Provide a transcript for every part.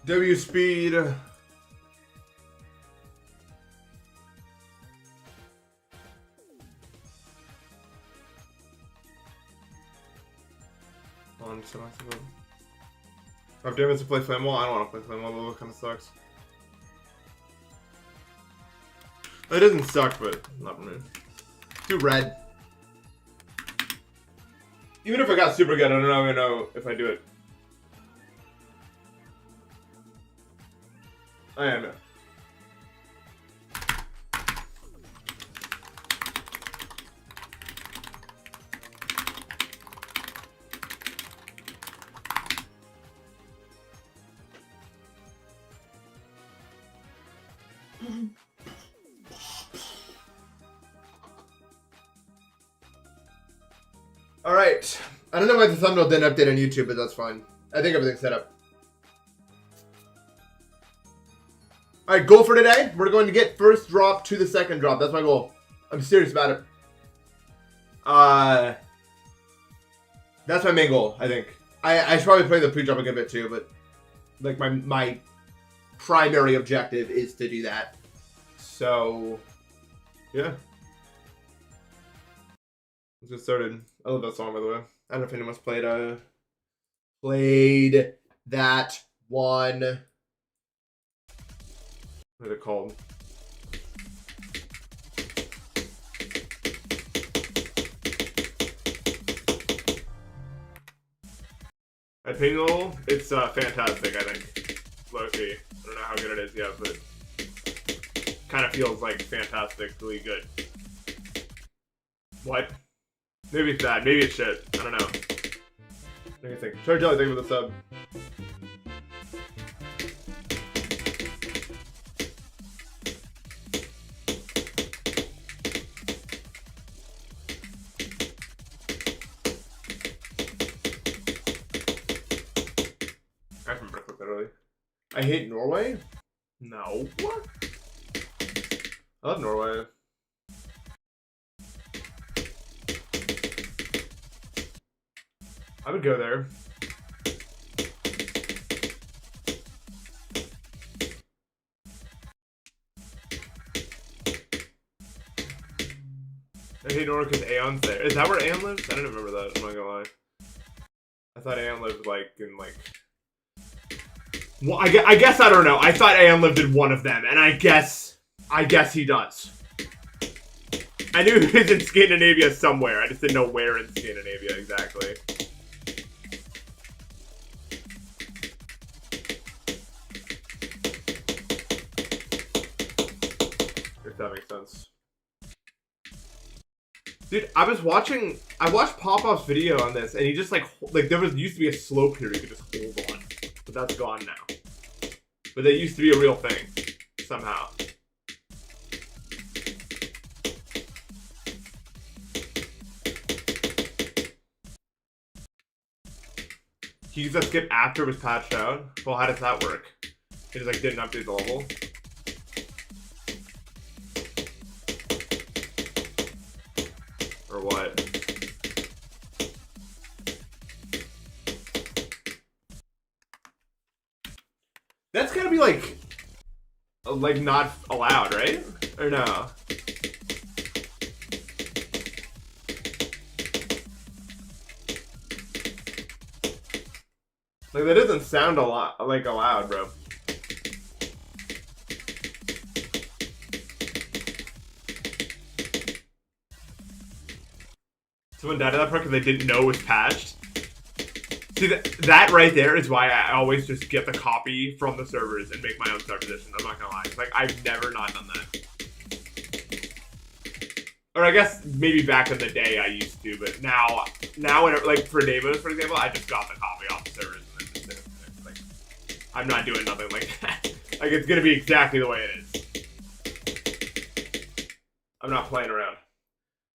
W speed. On selectable. I have damage to play flame wall. I don't want to play flame wall. That kind of sucks. It doesn't suck, but not for me. Too red. Even if I got super good, I don't even know if I do it. I am, yeah. Alright. I don't know why the thumbnail didn't update on YouTube, but that's fine. I think everything's set up. Alright, goal for today. We're going to get first drop to the second drop. That's my goal. I'm serious about it. That's my main goal, I think. I should probably play the pre-drop a good bit too, but like my primary objective is to do that. So, yeah. Let's get started. I love that song, by the way. I don't know if anyone's played that one. What is it called? Opinion, it's fantastic, I think. Low-key. I don't know how good it is yet, but kind of feels like fantastically good. What? Maybe it's bad. Maybe it's shit. I don't know. What do you think? Try Jelly, thank you for the sub. I remember to cook that early. I hate Norway? No. What? I love Norway. I would go there. I hate Norway because Aeon's there. Is that where Aeon lives? I didn't remember that, I'm not gonna lie. I thought Aeon lived like in like... Well, I guess I don't know. I thought Aeon lived in one of them, and I guess he does. I knew he was in Scandinavia somewhere. I just didn't know where in Scandinavia exactly. If that makes sense. Dude, I watched Pop-Off's video on this, and he just like there used to be a slow period you could just hold on. But that's gone now. But that used to be a real thing. Somehow. He used that skip after it was patched out? Well, how does that work? It just like didn't update the level? Or what? That's gotta be like not allowed, right? Or no? Like that doesn't sound a lot like allowed, bro. Someone died of that part because they didn't know it was patched. See, that right there is why I always just get the copy from the servers and make my own start position. I'm not gonna lie. It's like, I've never not done that. Or I guess maybe back in the day I used to, but now whenever, like for Deimos, for example, I just got the copy off the servers and then just like, I'm not doing nothing like that. Like, it's gonna be exactly the way it is. I'm not playing around.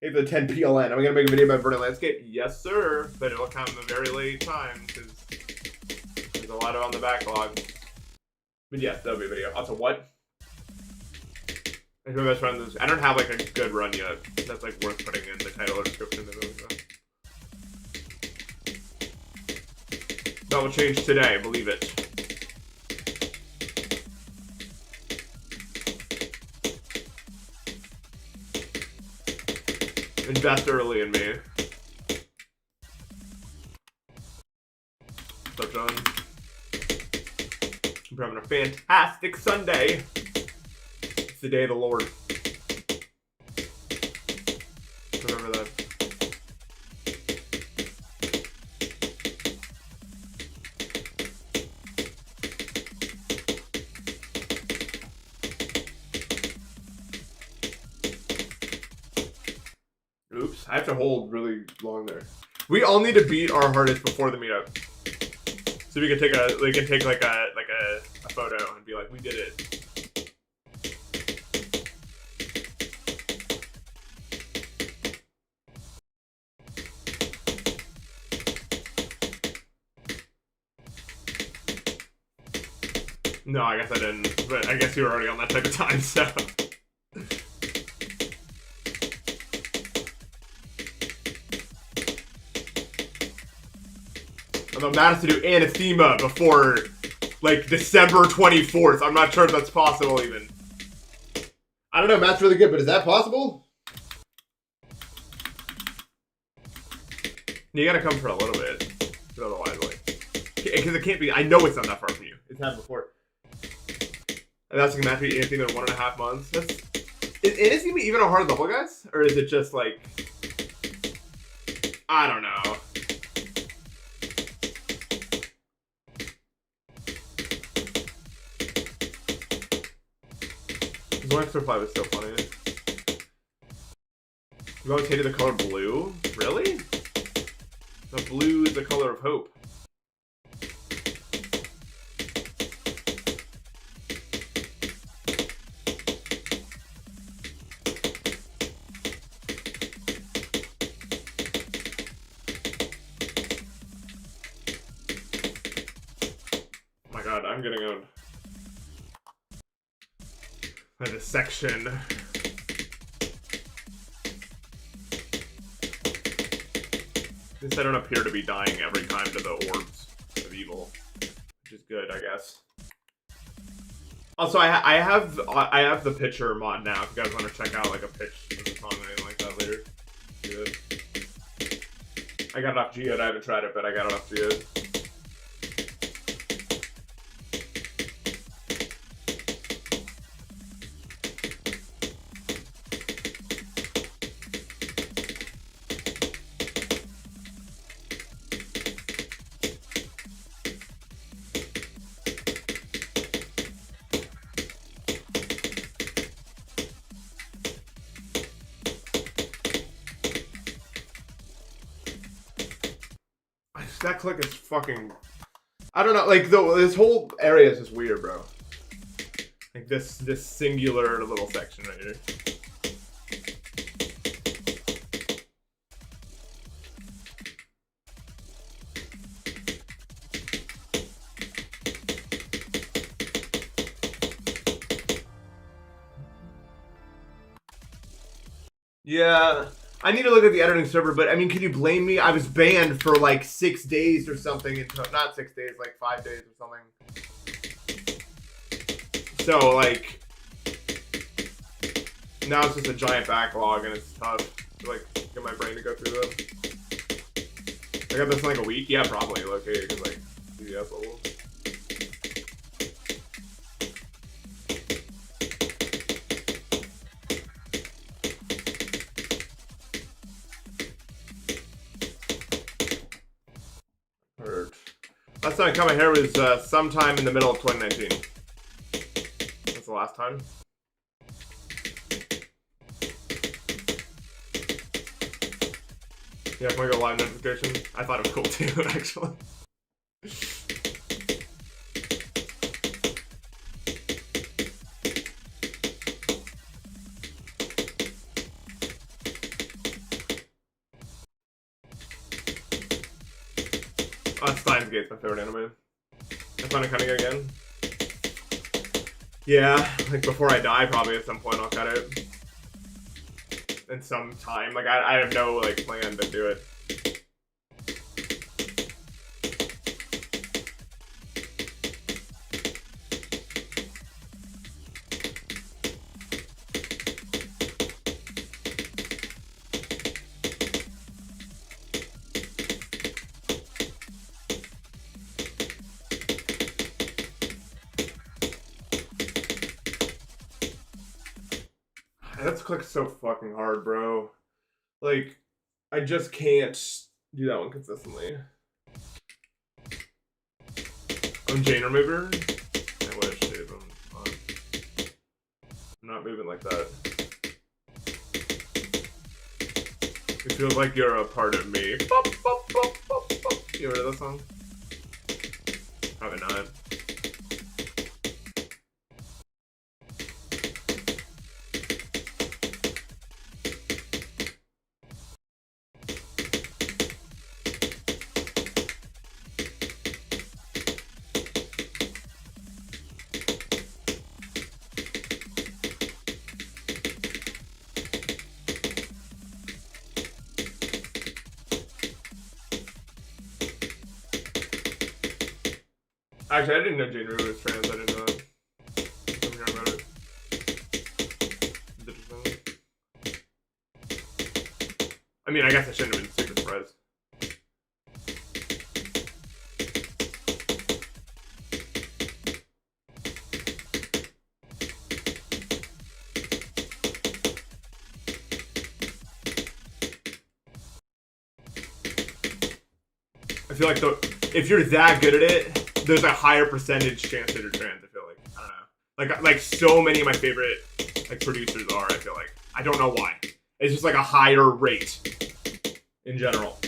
Hey, the 10 PLN. Are we gonna make a video about Verdant Landscape? Yes, sir. But it'll come a very late time because there's a lot on the backlog. But yes, that'll be a video. Also, what? I my best friend is. I don't have like a good run yet. That's like worth putting in the title or description. That will change today. Believe it. Invest early in me. What's up, John? We're having a fantastic Sunday. It's the day of the Lord. Remember that. Oops, I have to hold really long there. We all need to beat our hardest before the meetup, so we can take like a photo and be like, we did it. No, I guess I didn't, but I guess you were already on that type of time, so. Although Matt has to do anathema before, like, December 24th. I'm not sure if that's possible, even. I don't know, Matt's really good, but is that possible? You gotta come for a little bit. Otherwise, like... Because it can't be... I know it's not that far from you. It's happened before. And that's gonna have to be anathema in 1.5 months. Is anathema even a hard level, guys? Or is it just, like... I don't know. Going through 5 is so funny. You always hated the color blue? Really? The blue is the color of hope. Oh my god, I'm getting owned. By the section. At least I don't appear to be dying every time to the orbs of evil, which is good, I guess. Also, I have the pitcher mod now. If you guys want to check out like a pitch of the song or anything like that later, good. I got it off Geode. I haven't tried it, but I got it off Geode. That click is fucking... I don't know, like, this whole area is just weird, bro. Like, this singular little section right here. Yeah... I need to look at the editing server, but I mean, can you blame me? I was banned for like 6 days or something. Not 6 days, like 5 days or something. So, like, now it's just a giant backlog and it's tough to, like, get my brain to go through them. I got this in like a week? Yeah, probably. Okay, because, like, CVS level. Last time I cut my hair was sometime in the middle of 2019. That's the last time. Yeah, can we go live notification? I thought it was cool too, actually. Steins Gate's my favorite anime. I find it cutting it again. Yeah, like before I die, probably at some point I'll cut it. In some time. Like, I have no, like, plan to do it. That's clicked so fucking hard, bro. Like, I just can't do that one consistently. On chain remover? I wish, dude. I'm not moving like that. It feels like you're a part of me. Bop, bop, bop, bop, bop. You heard that song? Probably not. Actually, I didn't know Jane Ruber was trans. I didn't know that. I'm hearing about it. It's interesting. I mean, I guess I shouldn't have been super surprised. I feel like if you're that good at it, there's a higher percentage chance that you're trans. I feel like, I don't know, like so many of my favorite like producers are. I feel like, I don't know why. It's just like a higher rate in general.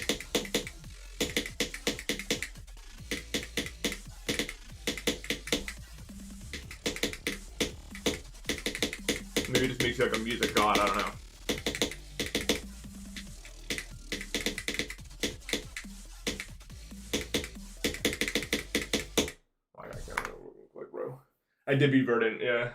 Maybe it just makes you like a music god. I don't know. I did be verdant, yeah.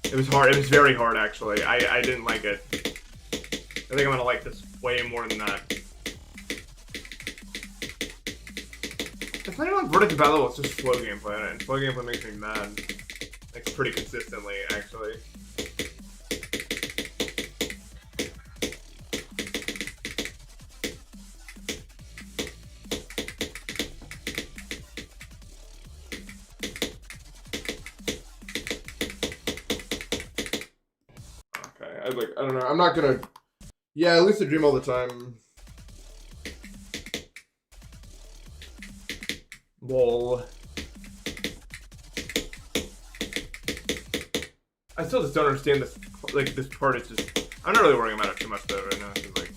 It was hard. It was very hard, actually. I didn't like it. I think I'm gonna like this way more than that. It's not even verdant to battle, it's just slow gameplay, and slow gameplay makes me mad. Like, pretty consistently, actually. I don't know. I'm not gonna. Yeah, I lucid dream all the time. Lol. I still just don't understand this. Like, this part is just. I'm not really worrying about it too much though right now. Cause, like,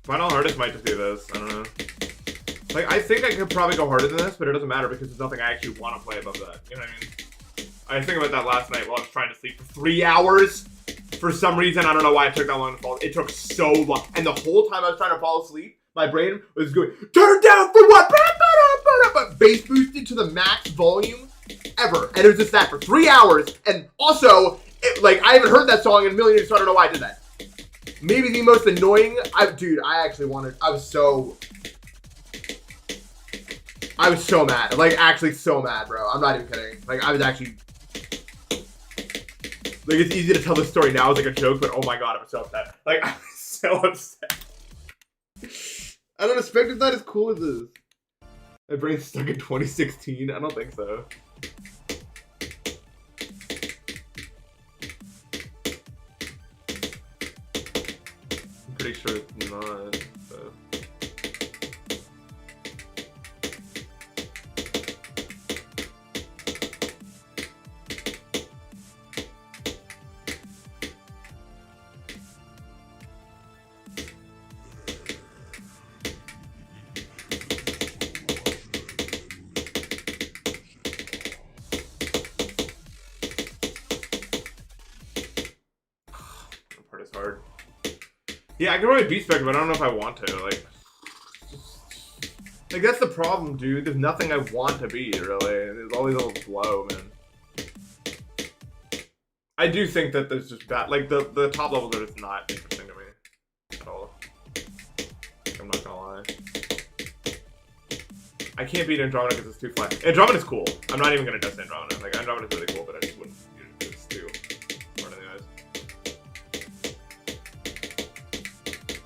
final hardest might just be this. I don't know. Like, I think I could probably go harder than this, but it doesn't matter because there's nothing I actually want to play above that. You know what I mean? I was thinking about that last night while I was trying to sleep for 3 hours. For some reason, I don't know why it took that long to fall. It took so long. And the whole time I was trying to fall asleep, my brain was going, turn down for what? Bass boosted to the max volume ever. And it was just that for 3 hours. And also, like, I haven't heard that song in a million years, so I don't know why I did that. Maybe the most annoying, dude, I actually wanted, I was so mad. Like, actually so mad, bro. I'm not even kidding. Like, I was actually... Like, it's easy to tell the story now as, like, a joke, but oh my god, I'm so upset. Like, I'm so upset. I don't expect it's not as cool as this. My brain's stuck in 2016? I don't think so. I'm pretty sure it's not, so... Part is hard. Yeah, I can probably beat spec, but I don't know if I want to. Like that's the problem, dude. There's nothing I want to beat, really. There's always a little blow, man. I do think that there's just bad. Like the top levels are just not interesting to me at all. I'm not gonna lie. I can't beat Andromeda because it's too flat. Andromeda's cool. I'm not even gonna test Andromeda. Like Andromeda's really cool, but I just wouldn't use it because it's too hard in the eyes.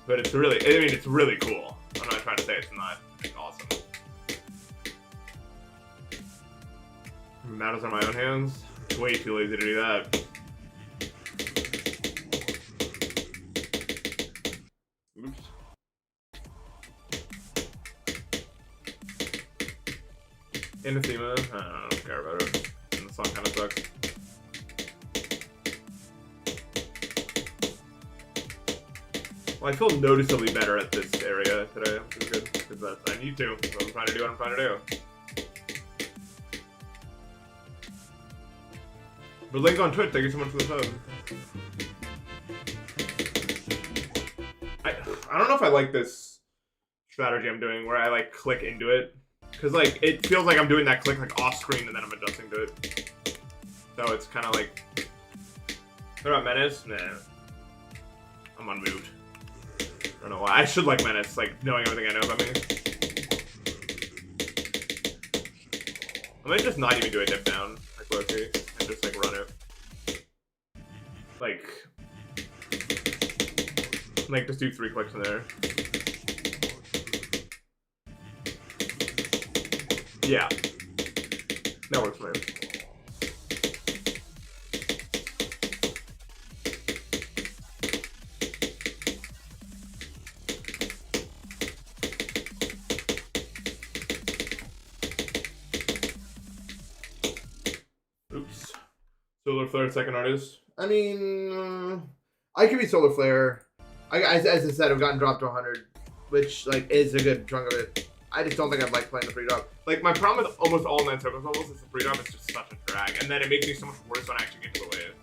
But it's really, I mean, it's really cool. I'm not trying to say it's not awesome. Matters on my own hands. Way too lazy to do that. Oops. Anathema. I don't care about it. And the song kind of sucks. Well, I feel noticeably better at this area today, which is good, because I need to. So I'm trying to do what I'm trying to do. But link on Twitch, thank you so much for the sub. I don't know if I like this strategy I'm doing, where I like click into it. Because like, it feels like I'm doing that click like off screen and then I'm adjusting to it. So it's kind of like... What about Menace? Nah. I'm unmoved. I don't know why. I should like Menace, like knowing everything I know about me. I might just not even do a dip down, like low-key, and just like run it. Like just do 3 clicks in there. Yeah. That works for me. Oops. Solar Flare, second artist. I mean, I could be Solar Flare. As I said, I've gotten dropped to 100, which like is a good chunk of it. I just don't think I'd like playing the free drop. Like my problem with almost all 9 circles levels is the free drop is just such a drag, and then it makes me so much worse when I actually get to the wave.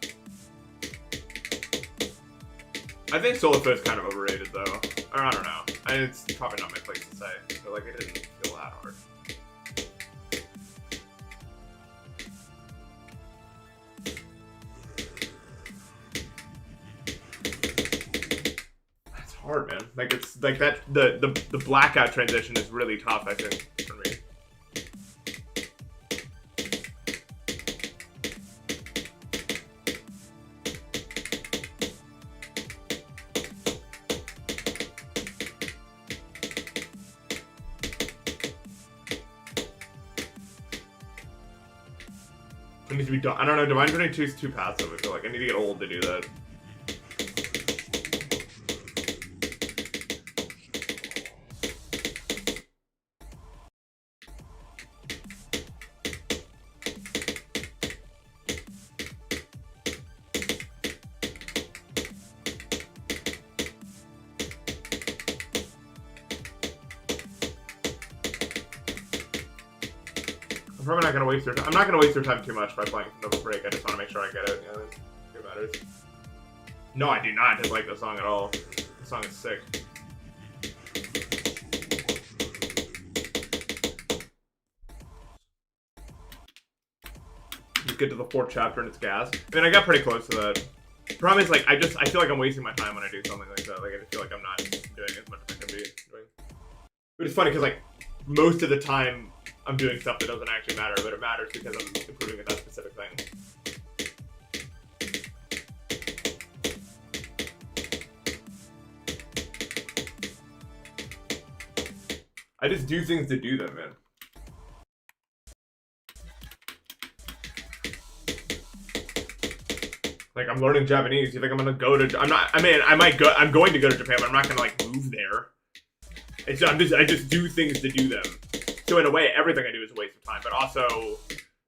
I think Solar Flare is kind of overrated though, or I don't know. It's probably not my place to say. So like it didn't feel that hard. Hard, man. Like it's like that the blackout transition is really tough, I think, for me. It needs to be done. I don't know, Divine 22 is too passive, I feel like. I need to get old to do that. I'm probably not gonna waste your time. I'm not gonna waste your time too much by playing Nova Break. I just want to make sure I get it. Yeah, it matters. No, I do not dislike the song at all. The song is sick. You get to the 4th chapter and it's gas. I mean, I got pretty close to that. The problem is, like, I feel like I'm wasting my time when I do something like that. Like, I just feel like I'm not doing as much as I could be doing. But it's funny because, like, most of the time I'm doing stuff that doesn't actually matter, but it matters because I'm improving at that specific thing. I just do things to do them, man. Like, I'm learning Japanese. You think I'm gonna go to... I'm going to go to Japan, but I'm not gonna, like, move there. I just do things to do them. So in a way, everything I do is a waste of time, but also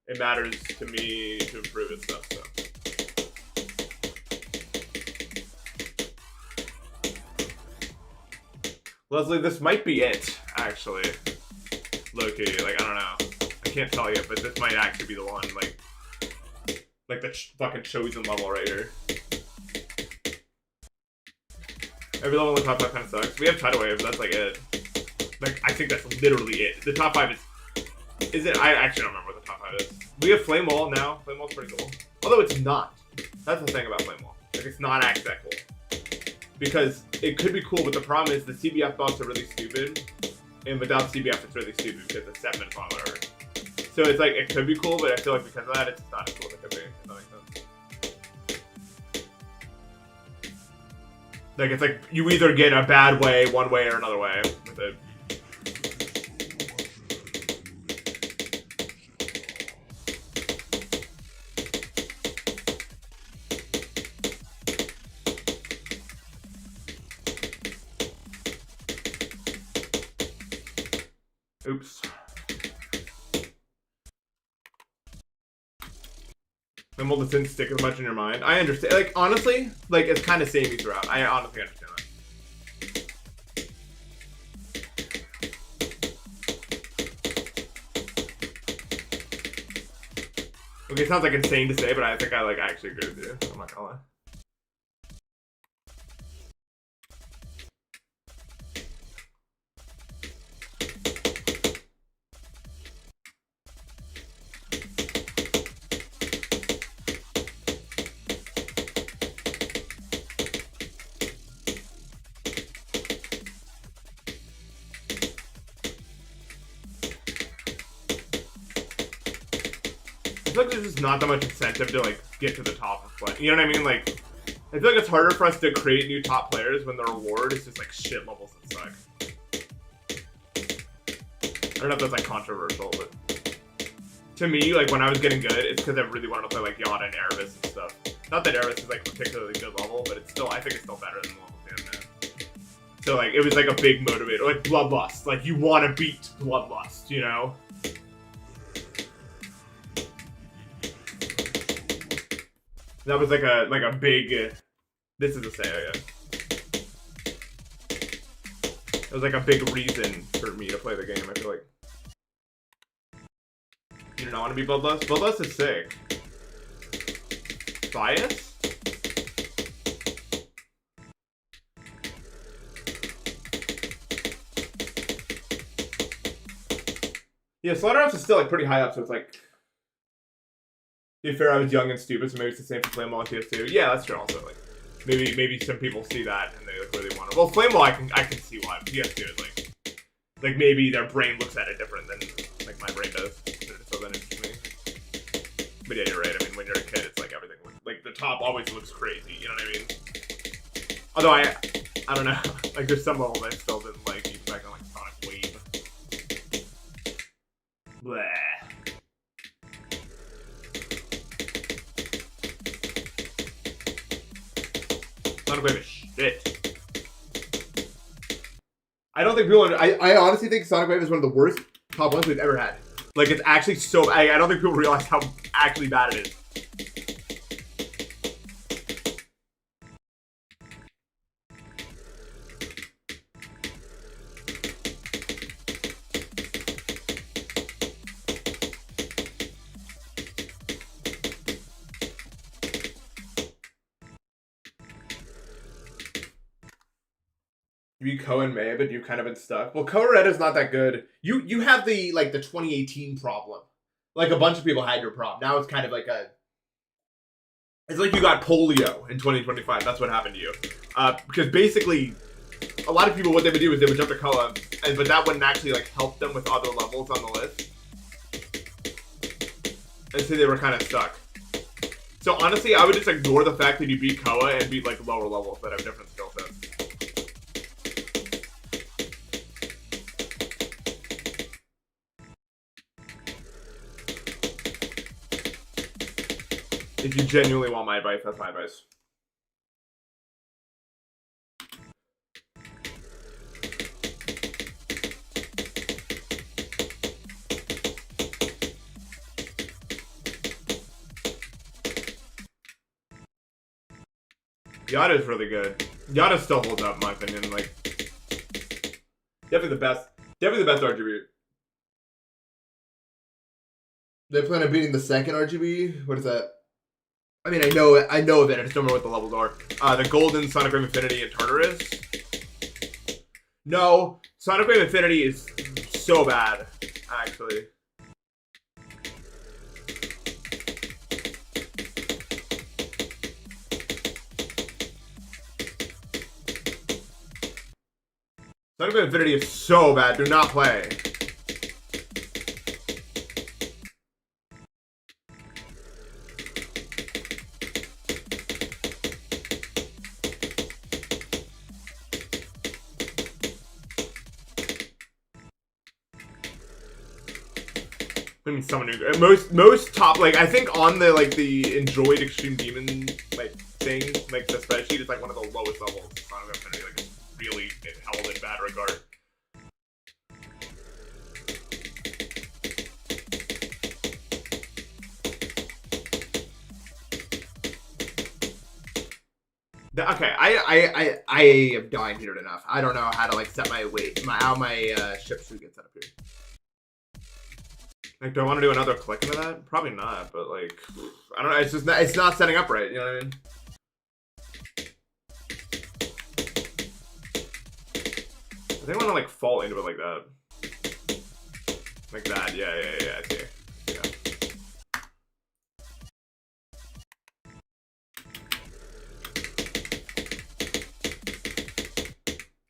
it matters to me to improve and stuff, so. Leslie, this might be it, actually. Low-key, like, I don't know. I can't tell you, but this might actually be the one, like the fucking chosen level right here. Every level in the top 5 kind of sucks. We have Tidal Wave, that's like it. Like, I think that's literally it. The top 5 is it? I actually don't remember what the top 5 is. We have Flame Wall now. Flame Wall's pretty cool. Although it's not. That's the thing about Flame Wall. Like, it's not actually that cool. Because it could be cool, but the problem is the CBF buffs are really stupid. And without CBF, it's really stupid because it's 7 minutes long, whatever. So it's like, it could be cool, but I feel like because of that, it's not as cool as it could be. If that makes sense. Like, it's like, you either get a bad way, one way, or another way with it. Oops. Then will the sin stick as much in your mind? I understand. Like, honestly, like, it's kind of samey throughout. I honestly understand that. Okay, it sounds like insane to say, but I think I actually agree with you. I'm not gonna lie. I feel like there's just not that much incentive to like get to the top of play. You know what I mean? Like, I feel like it's harder for us to create new top players when the reward is just like shit levels that suck. I don't know if that's like controversial, but to me, like when I was getting good, it's because I really wanted to play like Yada and Erebus and stuff. Not that Erebus is like a particularly good level, but it's still, I think it's still better than the level 10 now. So like it was like a big motivator, like Bloodlust. Like you want to beat Bloodlust, you know? That was like a big. This is a say, I guess. It was like a big reason for me to play the game. I feel like. You do not want to be Bloodlust? Bloodlust is sick. Bias? Yeah, Slaughterhouse is still like pretty high up, so it's like. To be fair, I was young and stupid, so maybe it's the same for Flamewall on PS2. Yeah, that's true. Also, like maybe some people see that and they like really want it. Well, Flamewall, I can see why. PS2 is like maybe their brain looks at it different than like my brain does. So then it's me. But yeah, you're right. I mean, when you're a kid, it's like everything. Like the top always looks crazy. You know what I mean? Although I don't know. Like there's some levels I still didn't like, even back on like Sonic Wave. Blah. Sonic Wave is shit. I don't think people. I honestly think Sonic Wave is one of the worst top ones we've ever had. Like it's actually so. I don't think people realize how actually bad it is. You beat Koa and May, but you've kind of been stuck. Well, Koa Red is not that good. You have the 2018 problem. Like a bunch of people had your problem. Now it's kind of like it's like you got polio in 2025. That's what happened to you. Because basically, a lot of people, what they would do is they would jump to Koa, but that wouldn't actually like help them with other levels on the list. And so they were kind of stuck. So honestly, I would just ignore the fact that you beat Koa and beat like lower levels that have different skill sets. If you genuinely want my advice, that's my advice. Yada is really good. Yada still holds up in my opinion. Like definitely the best RGB. They plan on beating the second RGB? What is that? I mean, I know of it. I just don't remember what the levels are. The Golden, Sonic Wave Infinity, and Tartarus. No, Sonic Wave Infinity is so bad, actually. Sonic Wave Infinity is so bad. Do not play. I mean, someone who most top, like I think on the the enjoyed Extreme Demon thing, like the spreadsheet is like one of the lowest levels. Sonic Infinity, like it's really held in bad regard. Okay, I am dying here enough. I don't know how to like set my weight, how my ship should get set up here. Like, do I want to do another click into that? Probably not, but like, I don't know. It's just it's not setting up right. You know what I mean? I think I want to like fall into it like that. Like that. Yeah. I see. Yeah.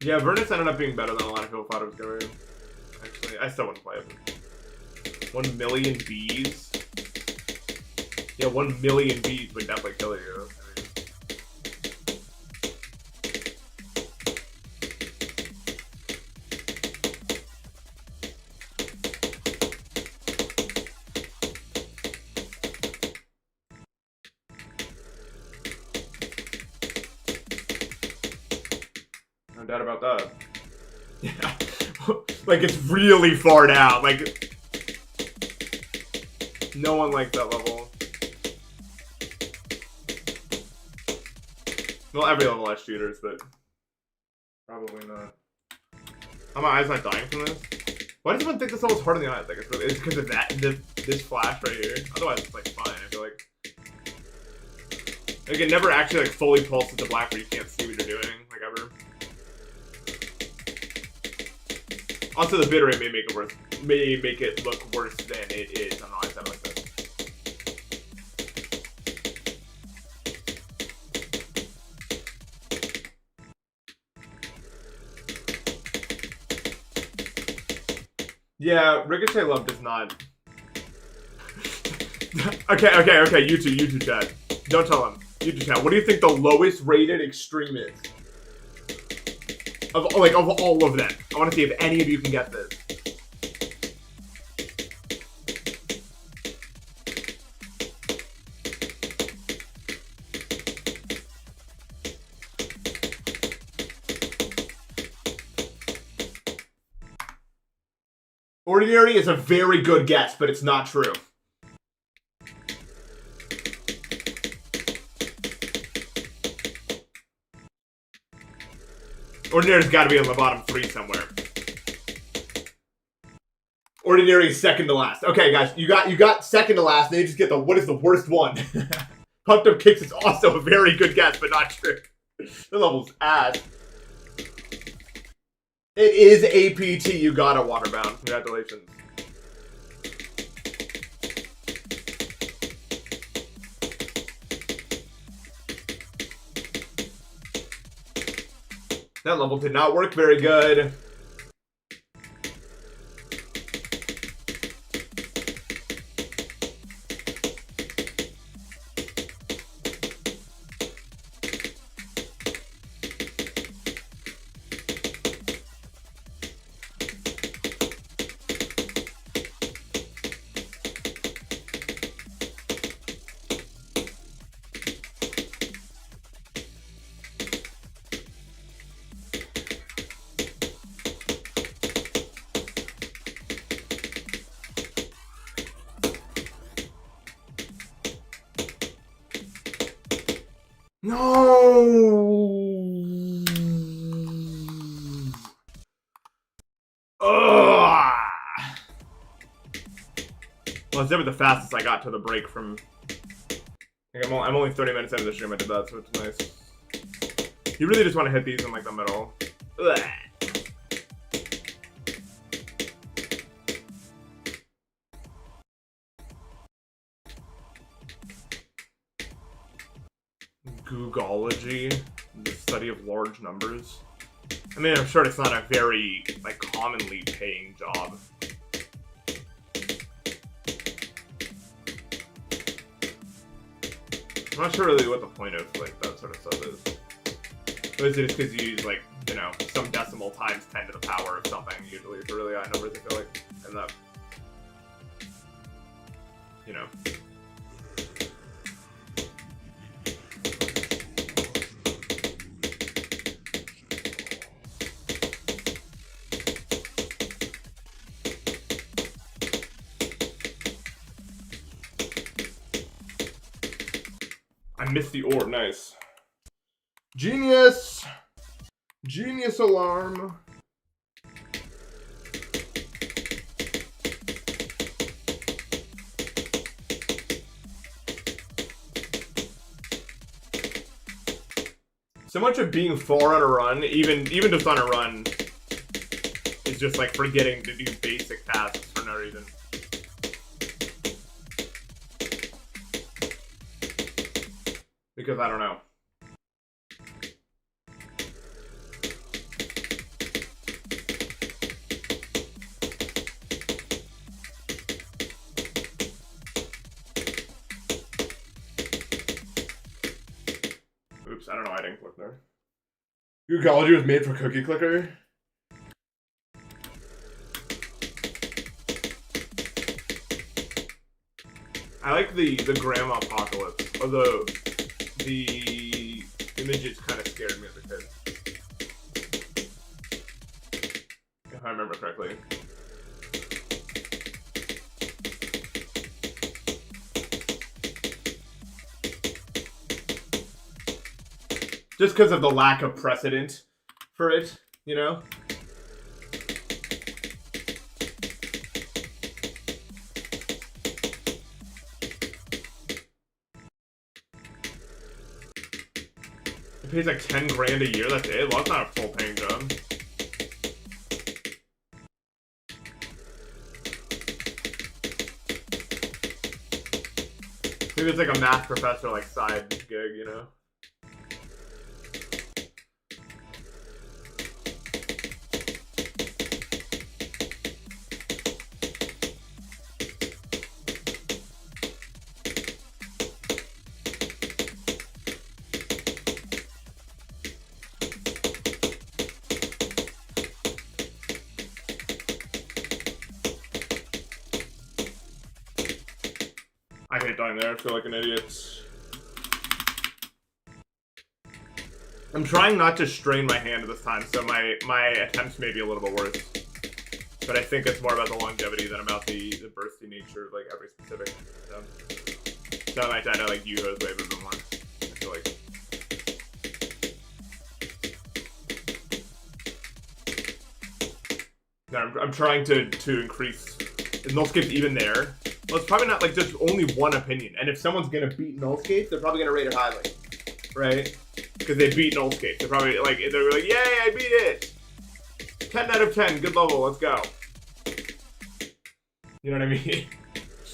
Yeah, Vernus ended up being better than a lot of people thought it was going to be. Actually, I still wouldn't play it. 1 million bees? Yeah, 1 million bees would definitely kill you. No doubt about that. Yeah. Like, it's really far down. Like, no one likes that level. Well, every level has shooters, but probably not. Are my eyes not dying from this? Why does everyone think this level's hard in the eyes? Like, it's because of that, this flash right here. Otherwise, it's like fine. I feel like it never actually like fully pulses to black where you can't see what you're doing, like ever. Also, the bit rate may make it look worse than it is. I don't know why I said it like that. Yeah, Ricochet Love does not. Okay, YouTube chat. Don't tell him. YouTube chat. What do you think the lowest rated extreme is? Of all of them. I want to see if any of you can get this. Ordinary is a very good guess, but it's not true. Ordinary's got to be on the bottom 3 somewhere. Ordinary is second to last. Okay, guys, you got second to last. Then you just get the what is the worst one? Pumped Up Kicks is also a very good guess, but not true. The level's ass. It is APT. You got it, Waterbound. Congratulations. That level did not work very good. No. Ugh. Well, it's never the fastest I got to the break from. Like I'm only 30 minutes into the stream. I did that, so it's nice. You really just want to hit these in like the middle. Ugh. Googology, the study of large numbers. I mean, I'm sure it's not a very like commonly paying job. I'm not sure really what the point of like that sort of stuff is. Or is it just because you use like, you know, some decimal times 10 to the power of something usually for really high numbers, I feel like, and that, you know. I missed the orb, nice. Genius! Genius alarm. So much of being far on a run, even just on a run, is just like forgetting to do basic tasks for no reason. Because I don't know. Oops, I don't know why I didn't click there. Googology was made for Cookie Clicker. I like the grandma apocalypse, although the images kind of scared me as a kid. If I remember correctly. Just because of the lack of precedent for it, you know? It pays like 10 grand a year, that's it? Well, that's not a full paying job. Maybe it's like a math professor, like, side gig, you know? I hate dying there, I feel like an idiot. I'm trying not to strain my hand this time, so my attempts may be a little bit worse. But I think it's more about the longevity than about the bursty nature of like every specific attempt. So I might die to like Yuho's wave a bit more, I feel like. No, I'm trying to increase nullscape even there. Well, it's probably not like just only one opinion. And if someone's gonna beat nullscape, they're probably gonna rate it highly, right? Because they beat nullscape. They're probably like yay, I beat it. 10 out of 10, good level, let's go. You know what I mean?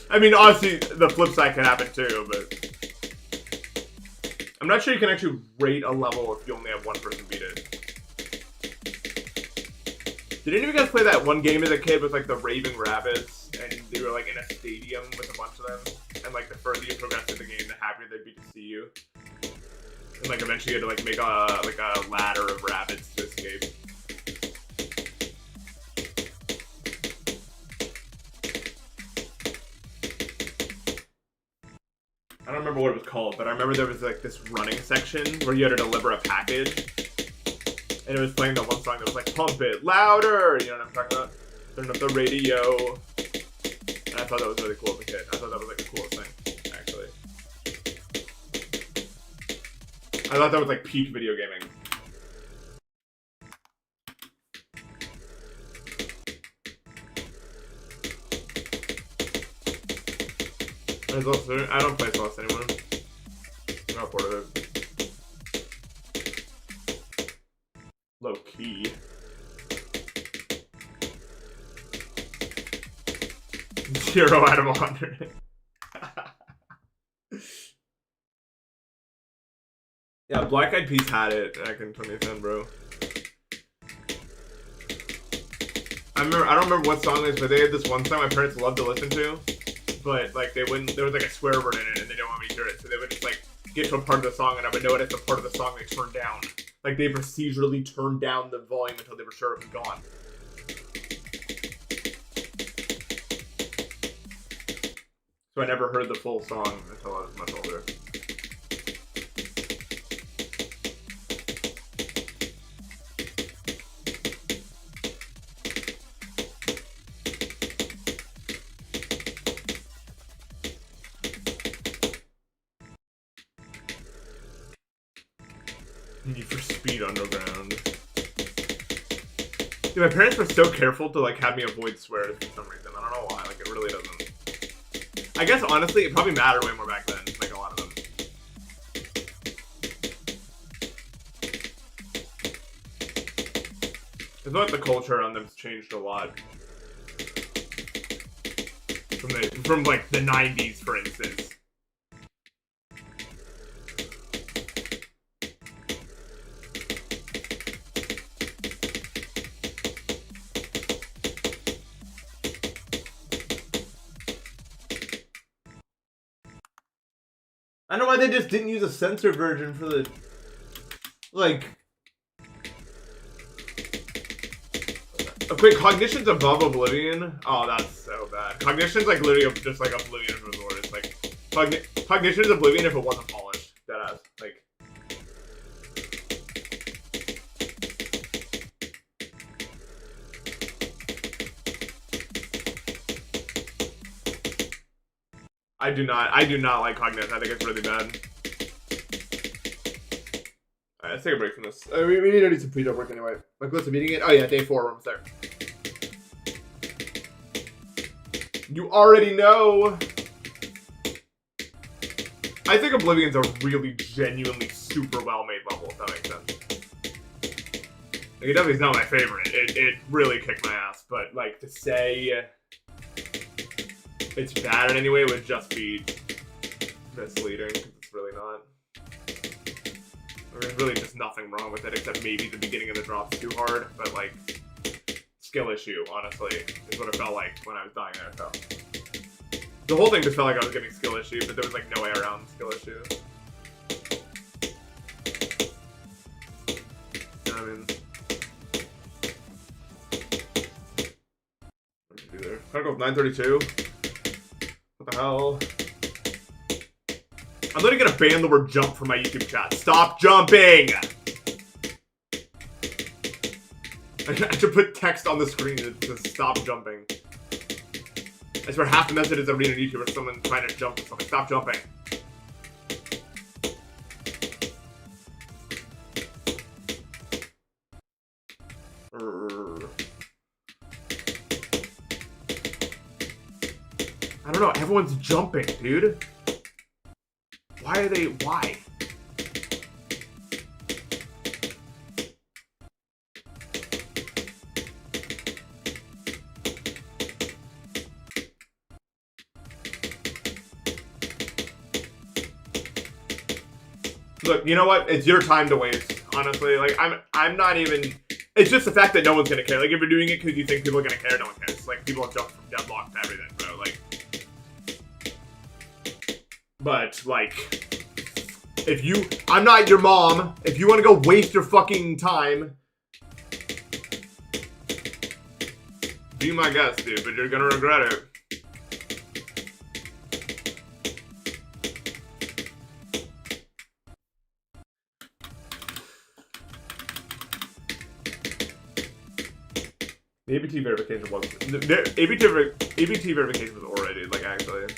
I mean, obviously the flip side can happen too, but I'm not sure you can actually rate a level if you only have one person beat it. Did any of you guys play that one game as a kid with like the Raving Rabbits? And they were like in a stadium with a bunch of them, and like the further you progress in the game, the happier they'd be to see you. And like eventually you had to like make a ladder of rabbits to escape. I don't remember what it was called, but I remember there was like this running section where you had to deliver a package, and it was playing the one song that was like "Pump It Louder," you know what I'm talking about? Turn up the radio. And I thought that was really cool as a kid. I thought that was like the coolest thing, actually. I thought that was like peak video gaming. I don't play Celeste anymore. I'm not bored of it. Low key. 0 out of 100. Yeah, Black Eyed Peas had it back in 2010, bro. I don't remember what song it is, but they had this one song my parents loved to listen to. But like they wouldn't, there was like a swear word in it and they didn't want me to hear it. So they would just like get to a part of the song and I would know it as the part of the song they turned down. Like they procedurally turned down the volume until they were sure it was gone. So I never heard the full song until I was much older. Need for Speed Underground. Dude, my parents were so careful to like have me avoid swears for some reason. I don't know why. Like it really doesn't. I guess honestly, it probably mattered way more back then. Like a lot of them. I feel like the culture on them's changed a lot. From like the 90s, for instance. I don't know why they just didn't use a censored version for the, like, wait, Cognition's above Oblivion? Oh, that's so bad. Cognition's like literally just like Oblivion for the It's like, Cognition's Oblivion if it wasn't polished. Deadass. Like, I do not like Cognition. I think it's really bad. Alright, let's take a break from this. We need to do some pre-job work anyway. Like, what's the meeting it? Oh yeah, day 4, we're almost there. You already know. I think Oblivion's a really genuinely super well-made level, if that makes sense. Like, it definitely is not my favorite. It really kicked my ass, but like to say it's bad in any way would just be misleading, because it's really not. There's really just nothing wrong with it, except maybe the beginning of the drop's too hard, but like, skill issue, honestly, is what it felt like when I was dying there, so. The whole thing just felt like I was getting skill issue, but there was like no way around the skill issue. You know what I mean? What did you do there? Trying to go with 932? What the hell? I'm literally gonna ban the word jump from my YouTube chat. Stop jumping! I should put text on the screen that says stop jumping. I swear half the messages I read on YouTube are someone trying to jump or something. Stop jumping. I don't know, everyone's jumping, dude. Why are they, why? Look, you know what? It's your time to waste, honestly. Like, I'm not even... It's just the fact that no one's gonna care. Like, if you're doing it because you think people are gonna care, no one cares. Like, people have jumped from deadlock to everything, bro. Like... But, like... If you... I'm not your mom. If you want to go waste your fucking time... Be my guest, dude, but you're gonna regret it. The ABT verification was... ABT verification was already, like, actually.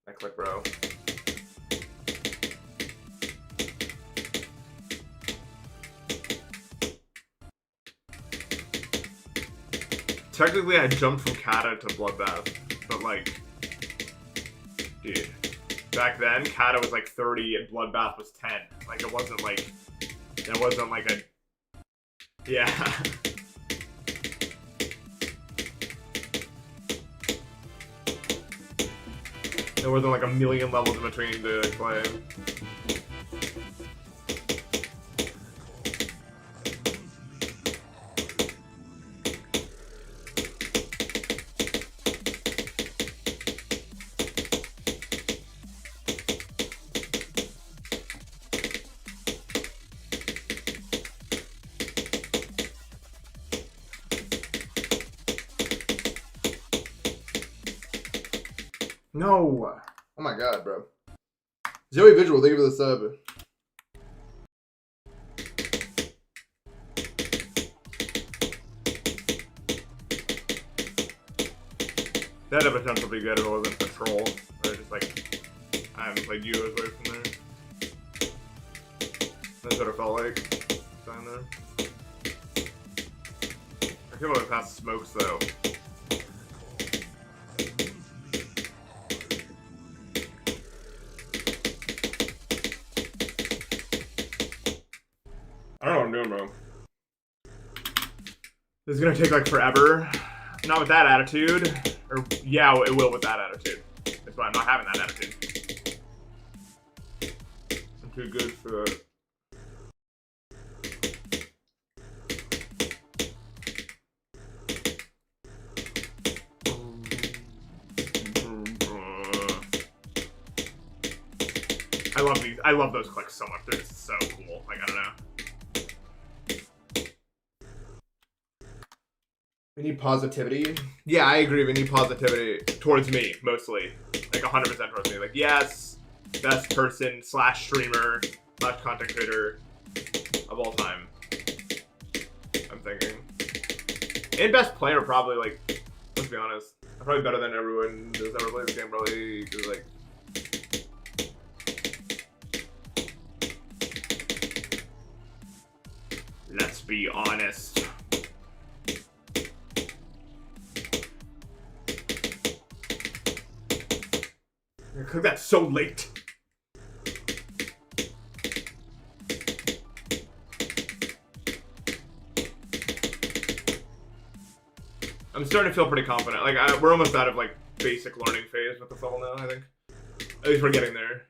I click, bro. Technically, I jumped from Kata to Bloodbath, but, like... Dude. Back then, Kata was, like, 30 and Bloodbath was 10. Like, it wasn't, like... It wasn't, like, a... Yeah. There wasn't like a million levels in between to play. No! Oh my god, bro. Zoe Visual, thank you for the sub. That had potential to be good if it wasn't Patrol. Or just like, I haven't played you away from there. That's what it felt like down there. I can't really pass smokes though. I don't know what I'm doing, bro. This is gonna take like forever. Not with that attitude. Or yeah, it will with that attitude. That's why I'm not having that attitude. I'm too good for it. I love these. I love those clicks so much. They're just so cool. Like, I don't know. We need positivity. Yeah, I agree. We need positivity towards me, mostly. Like 100% towards me. Like, yes, best person / streamer / content creator of all time. I'm thinking. And best player, probably. Like, let's be honest. I'm probably better than everyone who's ever played this game, probably. Cause, like, let's be honest. Cook that so late. I'm starting to feel pretty confident. Like, we're almost out of, like, basic learning phase with this level now, I think. At least we're getting there.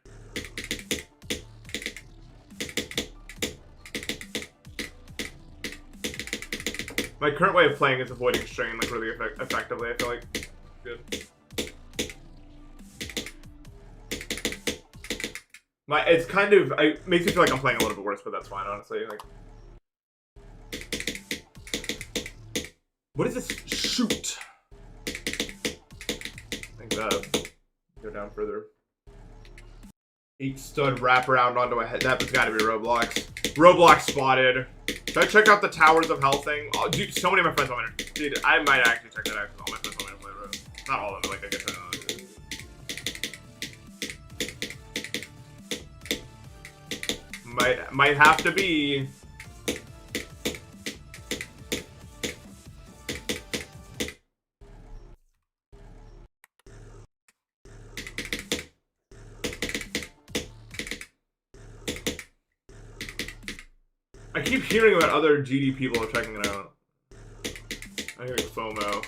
My current way of playing is avoiding strain, like, really effectively, I feel like. Good. It's kind of, it makes me feel like I'm playing a little bit worse, but that's fine, honestly. Like, what is this? Shoot. I think go down further. 8 stud wrap around onto a head. That's gotta be Roblox. Roblox spotted. Should I check out the Towers of Hell thing? Oh, dude, so many of my friends want me to. Dude, I might actually check that out because all my friends want me to play Rob. Not all of them, like I guess. Might have to be. I keep hearing about other GD people are checking it out. I'm getting FOMO.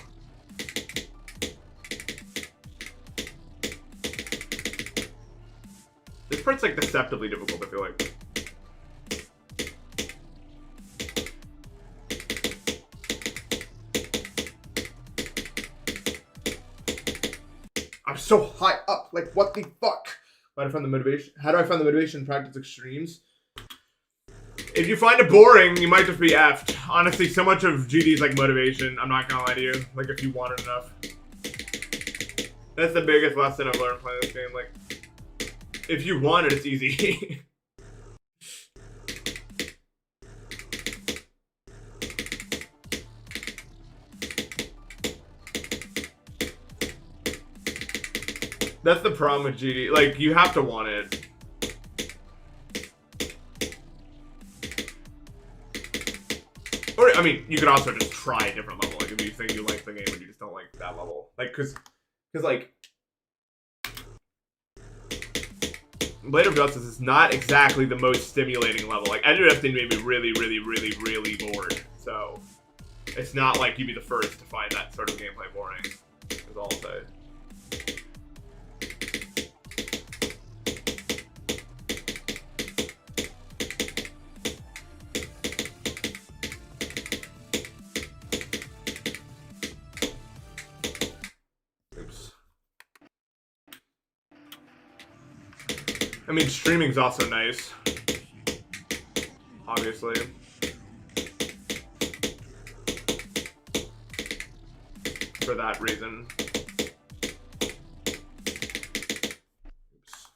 This part's like deceptively difficult, I feel like. I'm so high up. Like, what the fuck? How do I find the motivation? How do I find the motivation to practice extremes? If you find it boring, you might just be effed. Honestly, so much of GD is like motivation. I'm not gonna lie to you. Like, if you want it enough. That's the biggest lesson I've learned playing this game. Like, if you want it, it's easy. That's the problem with GD. Like, you have to want it. Or, I mean, you could also just try a different level. Like, if you think you like the game and you just don't like that level. Like, cause like, Blade of Justice is not exactly the most stimulating level. Like, Edge of Destiny made me really, really, really, really bored. So, it's not like you'd be the first to find that sort of gameplay boring. Is all I'll say. I mean, streaming's also nice. Obviously. For that reason. Oops.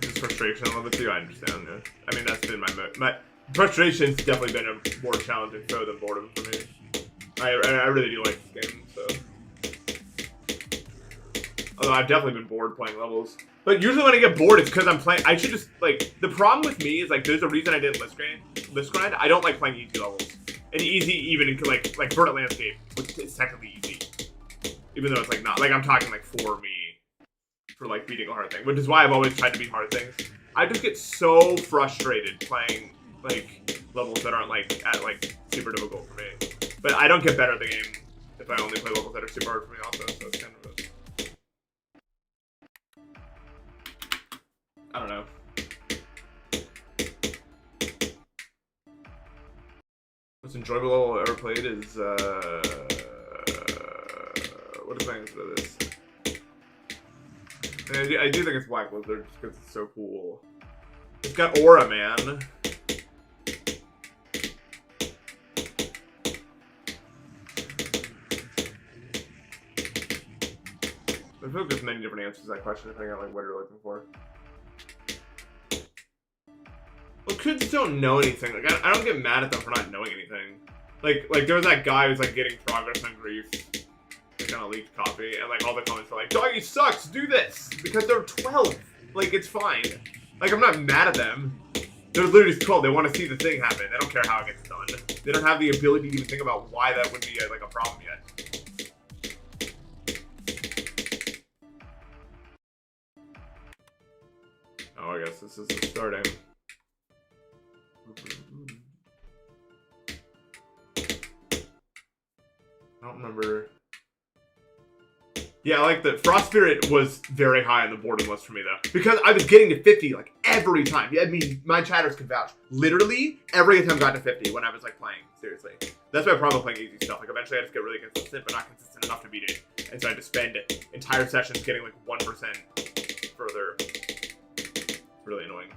This is frustration a little bit too, I understand. Yeah. I mean, that's been my frustration's definitely been a more challenging foe than boredom for me. I really do like this game, so. Although I've definitely been bored playing levels. But usually when I get bored, it's because I'm playing. I should just, like, the problem with me is, like, there's a reason I didn't list grind. I don't like playing easy levels. And easy even in, like Verdant Landscape, which is technically easy. Even though it's, like, not. Like, I'm talking, like, for me. For, like, beating a hard thing. Which is why I've always tried to beat hard things. I just get so frustrated playing, like, levels that aren't, like, at, like, super difficult for me. But I don't get better at the game if I only play levels that are super hard for me also, so it's kind of a... I don't know. Most enjoyable level I've ever played is, what am I for this? I do think it's Black Lizard just because it's so cool. It's got aura, man. I feel like there's many different answers to that question depending on like what you're looking for. Well, kids don't know anything. Like I don't get mad at them for not knowing anything. Like there was that guy who's like getting progress on grief. Like on a leaked copy, and like all the comments were like, "Doggy sucks. Do this," because they're 12. Like it's fine. Like I'm not mad at them. They're literally 12. They want to see the thing happen. They don't care how it gets done. They don't have the ability to even think about why that would be like a problem yet. Oh, I guess this is the starting. I don't remember. Yeah, like the Frost Spirit was very high on the boredom list for me though, because I was getting to 50 like every time. I mean, my chatters can vouch. Literally every time I got to 50 when I was like playing. Seriously, that's my problem with playing easy stuff. Like eventually I just get really consistent, but not consistent enough to beat it, and so I had to spend entire sessions getting like 1% further. It's really annoying.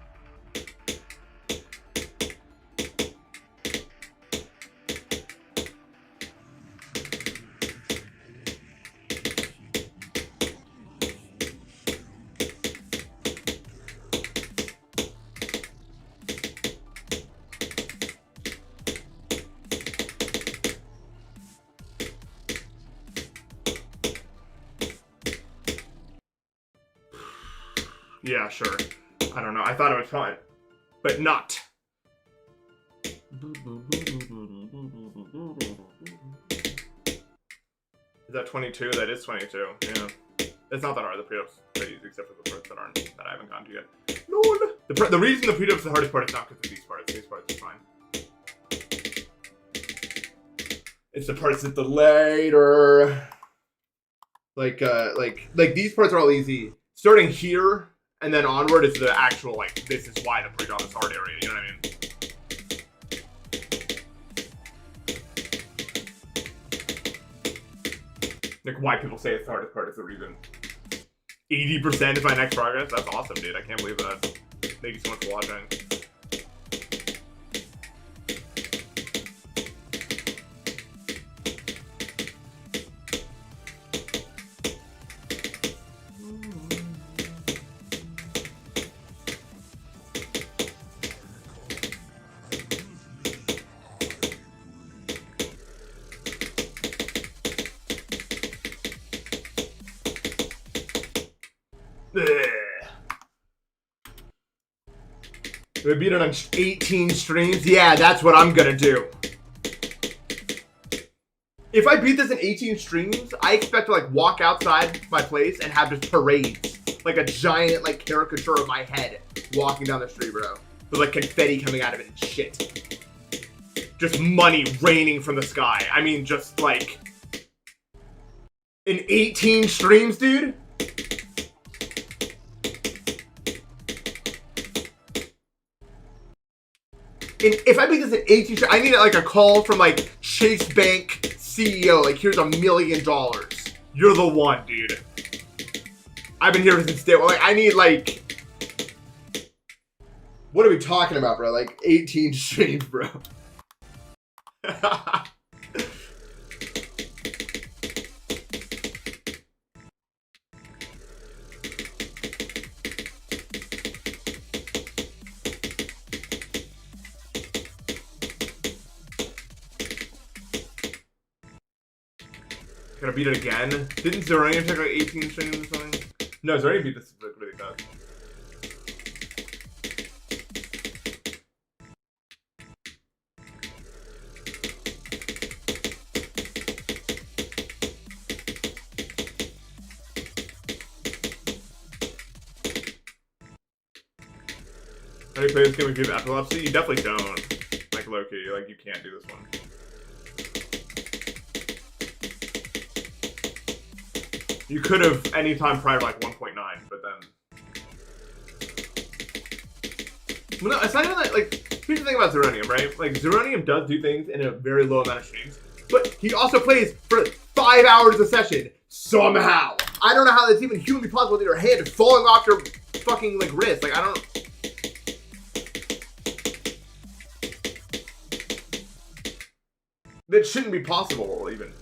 Yeah, sure. I don't know. I thought it was fine, but not. Is that 22? That is 22. Yeah. It's not that hard. The pre-up's pretty easy, except for the parts that I haven't gone to yet. Lord. The reason the pre-up's the hardest part is not because of these parts. These parts are fine. It's the parts that the later. Like these parts are all easy. Starting here. And then onward is the actual, like, this is why the pre-drop is hard area, you know what I mean? Like, why people say it's the hardest part is the reason. 80% is my next progress? That's awesome, dude. I can't believe that. Thank you so much for watching. We beat it on 18 streams? Yeah, that's what I'm gonna do. If I beat this in 18 streams, I expect to like walk outside my place and have just parades. Like a giant like caricature of my head walking down the street, bro. With like confetti coming out of it and shit. Just money raining from the sky. I mean, just like... in 18 streams, dude? If I beat this at 18, I need like a call from like Chase Bank CEO. Like, here's $1 million. You're the one, dude. I've been here since day one. Like, I need like, what are we talking about, bro? Like 18 streams, bro. Gotta beat it again. Didn't Zeranium take like 18 streams or something? No, Zeranium beat this like really fast. How do you play this game if you have epilepsy? You definitely don't. Like low-key, like you can't do this one. You could have any time prior to like 1.9, but then. Well, no, it's not even that. Like, here's the thing about Zeranium, right? Like, Zeranium does do things in a very low amount of streams, but he also plays for 5 hours a session somehow. I don't know how that's even humanly possible with your hand falling off your fucking like wrist. Like, I don't. That shouldn't be possible, even.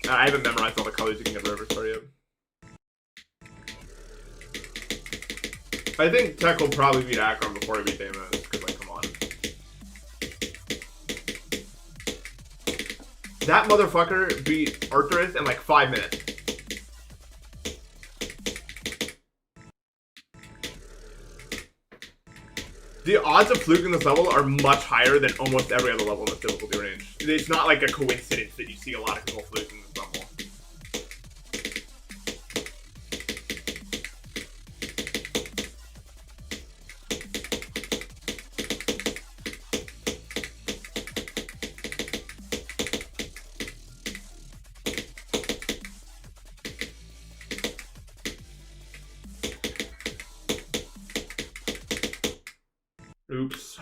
I haven't memorized all the colors you can get River Star yet. I think Tech will probably beat Akron before he beat Deimos, because, like, come on. That motherfucker beat Arcturus in, like, 5 minutes. The odds of fluking this level are much higher than almost every other level in this difficulty range. It's not like a coincidence that you see a lot of people fluking this level. Oops.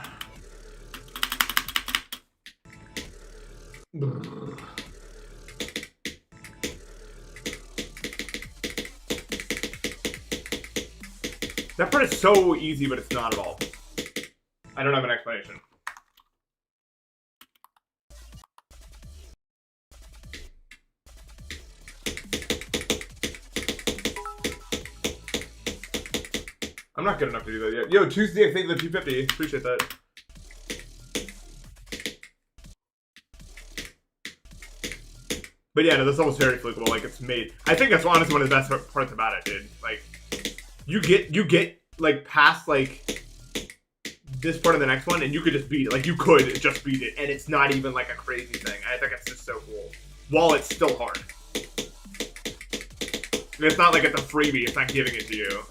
That part is so easy, but it's not at all. I don't have an explanation. I'm not good enough to do that yet. Yo, Tuesday, thank you for the 250. Appreciate that. But yeah, no, this level's very flukeable. Like, it's made. I think that's honestly one of the best parts about it, dude. Like, you get like past like this part of the next one, and you could just beat it. Like, you could just beat it, and it's not even like a crazy thing. I think it's just so cool. While it's still hard. And it's not like it's a freebie. It's not giving it to you.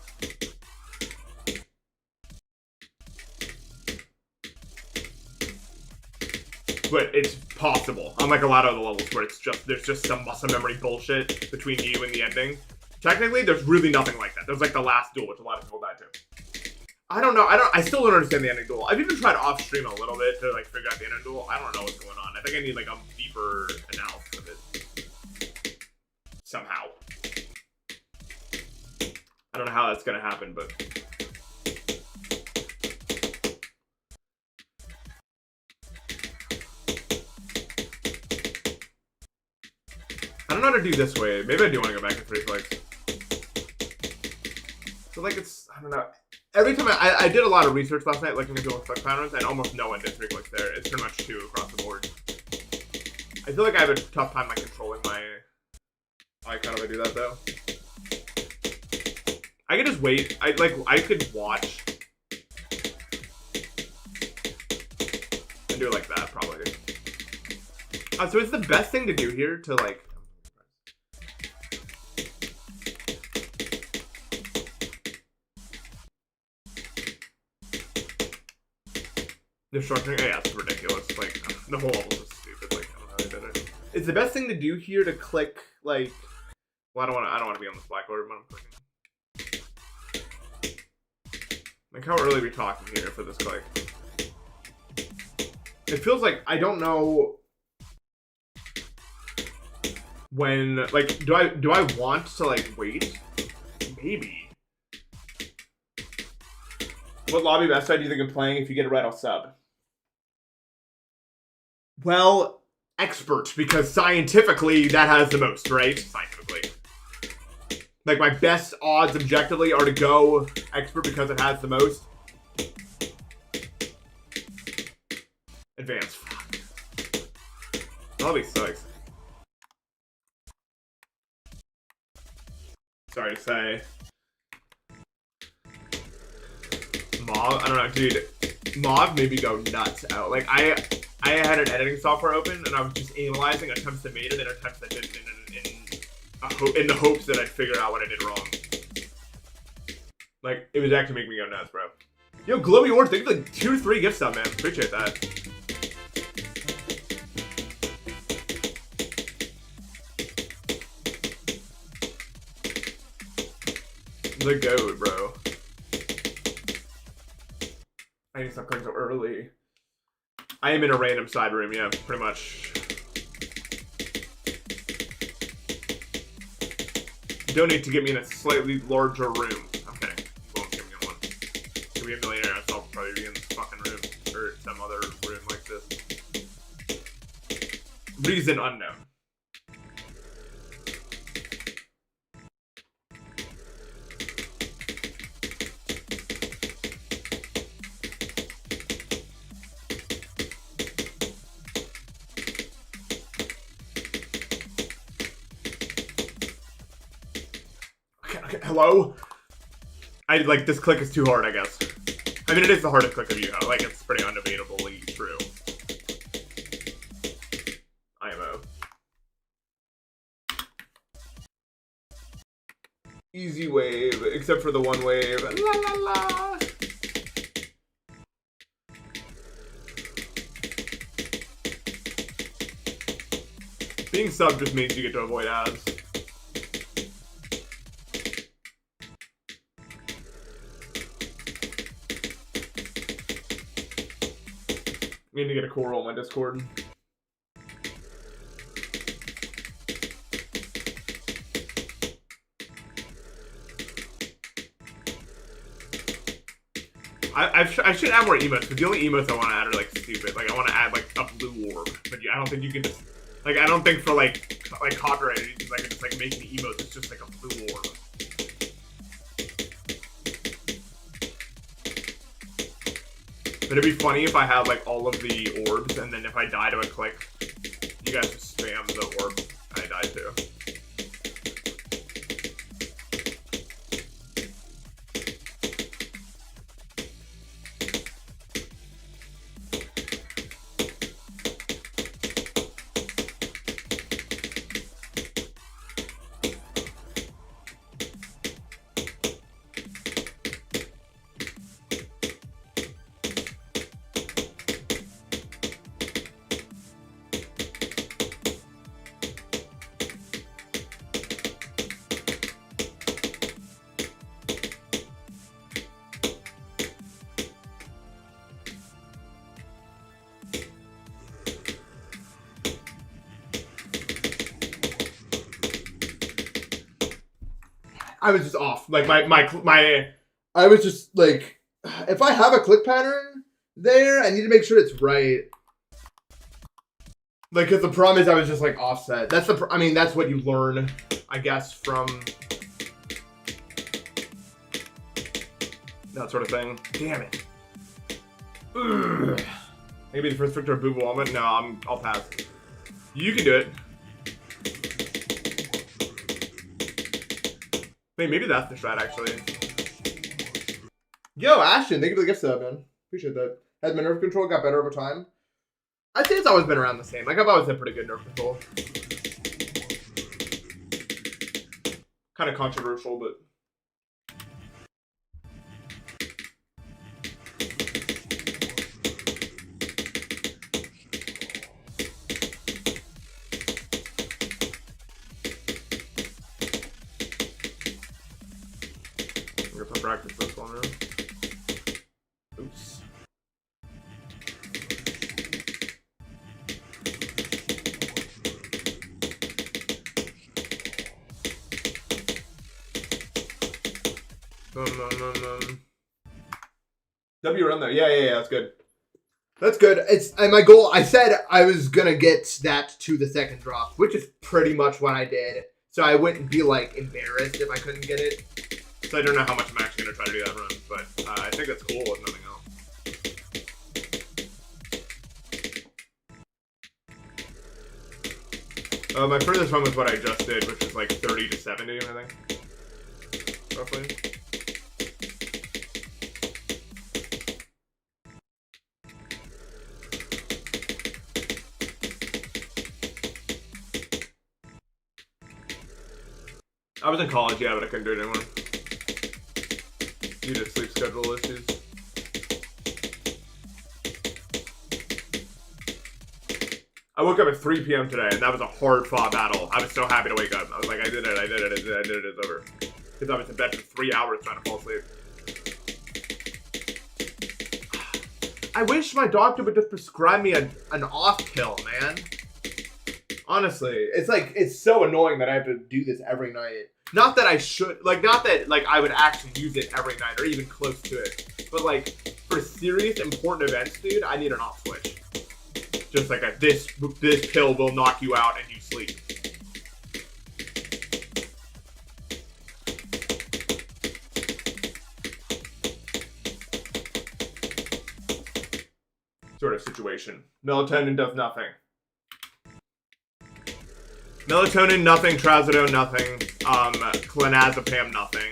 But it's possible. Unlike a lot of the levels where it's just there's just some muscle memory bullshit between you and the ending. Technically, there's really nothing like that. There's like the last duel, which a lot of people died to. I don't know. I still don't understand the ending duel. I've even tried off stream a little bit to like figure out the ending duel. I don't know what's going on. I think I need like a deeper analysis of it. Somehow. I don't know how that's gonna happen, but. I don't know how to do this way. Maybe I do want to go back to 3 clicks. So like it's, I don't know. Every time I did a lot of research last night looking into click patterns, and almost no one did 3 clicks there. It's pretty much 2 across the board. I feel like I have a tough time like controlling my icon if I do that though. I could just wait. I could watch. And do it like that probably. So it's the best thing to do here to like. The structuring, yeah, it's ridiculous. Like, the whole level is stupid. Like, I don't know how they did it. It's the best thing to do here to click, like, well, I don't want to be on this black order, but I'm clicking. Like, how early are we talking here for this click? It feels like I don't know when, like, do I want to like wait? Maybe. What lobby best side do you think of playing? If you get it right, I'll sub. Well, expert, because scientifically that has the most, right? Scientifically. Like, my best odds objectively are to go expert because it has the most. Advanced. Lobby sucks. Sorry to say. Mauve, I don't know, dude. Mauve made me go nuts out. Like I had an editing software open and I was just analyzing attempts that made it and attempts that didn't in the hopes that I'd figure out what I did wrong. Like, it was actually making me go nuts, bro. Yo, Glowy Orange, thank you for like 2 to 3 gift stuff, man. Appreciate that. The goat, bro. I need to stop clicking so early. I am in a random side room, yeah, pretty much. Donate to get me in a slightly larger room. Okay, you won't give me one. Give me $1 million, I'll probably be in this fucking room. Or some other room like this. Reason unknown. Okay, hello? Like, this click is too hard, I guess. I mean, it is the hardest click of Yuho. Like, it's pretty undebatably true. IMO. Easy wave, except for the one wave. La la la! Being sub just means you get to avoid ads. I need to get a cool roll on my Discord. I should add more emotes, but the only emotes I want to add are like stupid. Like I want to add like a blue orb, but I don't think you can just like I don't think for like copyright reasons I can just like make the emotes. It's just like a blue orb. But it'd be funny if I had like all of the orbs, and then if I die to a click, you guys just spam the orb I died to. I was just off. Like I was just like, if I have a click pattern there, I need to make sure it's right. Like, cause the problem is I was just like offset. That's I mean, that's what you learn, I guess, from that sort of thing. Damn it. Ugh. Maybe the first victor of Boo Walnut. No, I'll pass. You can do it. Maybe that's the strat, actually. Yo, Ashton, thank you for the gift sub, man. Appreciate that. Has my nerf control got better over time? I'd say it's always been around the same. Like, I've always had pretty good nerf control. Kind of controversial, but... practice this one, right? Oops. W run though. Yeah, that's good. That's good. It's my goal. I said I was gonna get that to the second drop, which is pretty much what I did. So I wouldn't be like embarrassed if I couldn't get it. So I don't know how much I'm actually going to try to do that run, but I think that's cool if nothing else. My furthest run was what I just did, which was like 30 to 70, I think. roughly. I was in college, yeah, but I couldn't do it anymore. Due to sleep schedule issues. I woke up at 3 p.m. today, and that was a hard-fought battle. I was so happy to wake up. I was like, I did it, it's over. Because I was in bed for 3 hours trying to fall asleep. I wish my doctor would just prescribe me an off pill, man. Honestly, it's like, it's so annoying that I have to do this every night. Not that I should, like, not that, like, I would actually use it every night or even close to it. But, like, for serious, important events, dude, I need an off switch. Just like this pill will knock you out and you sleep. Sort of situation. Melatonin does nothing. Melatonin, nothing. Trazodone, nothing. Clonazepam, nothing.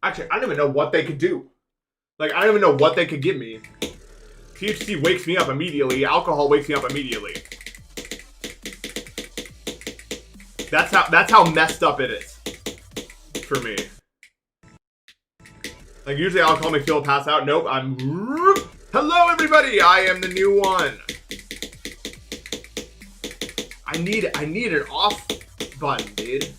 Actually, I don't even know what they could do. Like, I don't even know what they could give me. THC wakes me up immediately. Alcohol wakes me up immediately. That's how messed up it is for me. Like, usually alcohol makes people pass out. Nope, I'm... Hello, everybody! I am the new one. I need an off button, dude.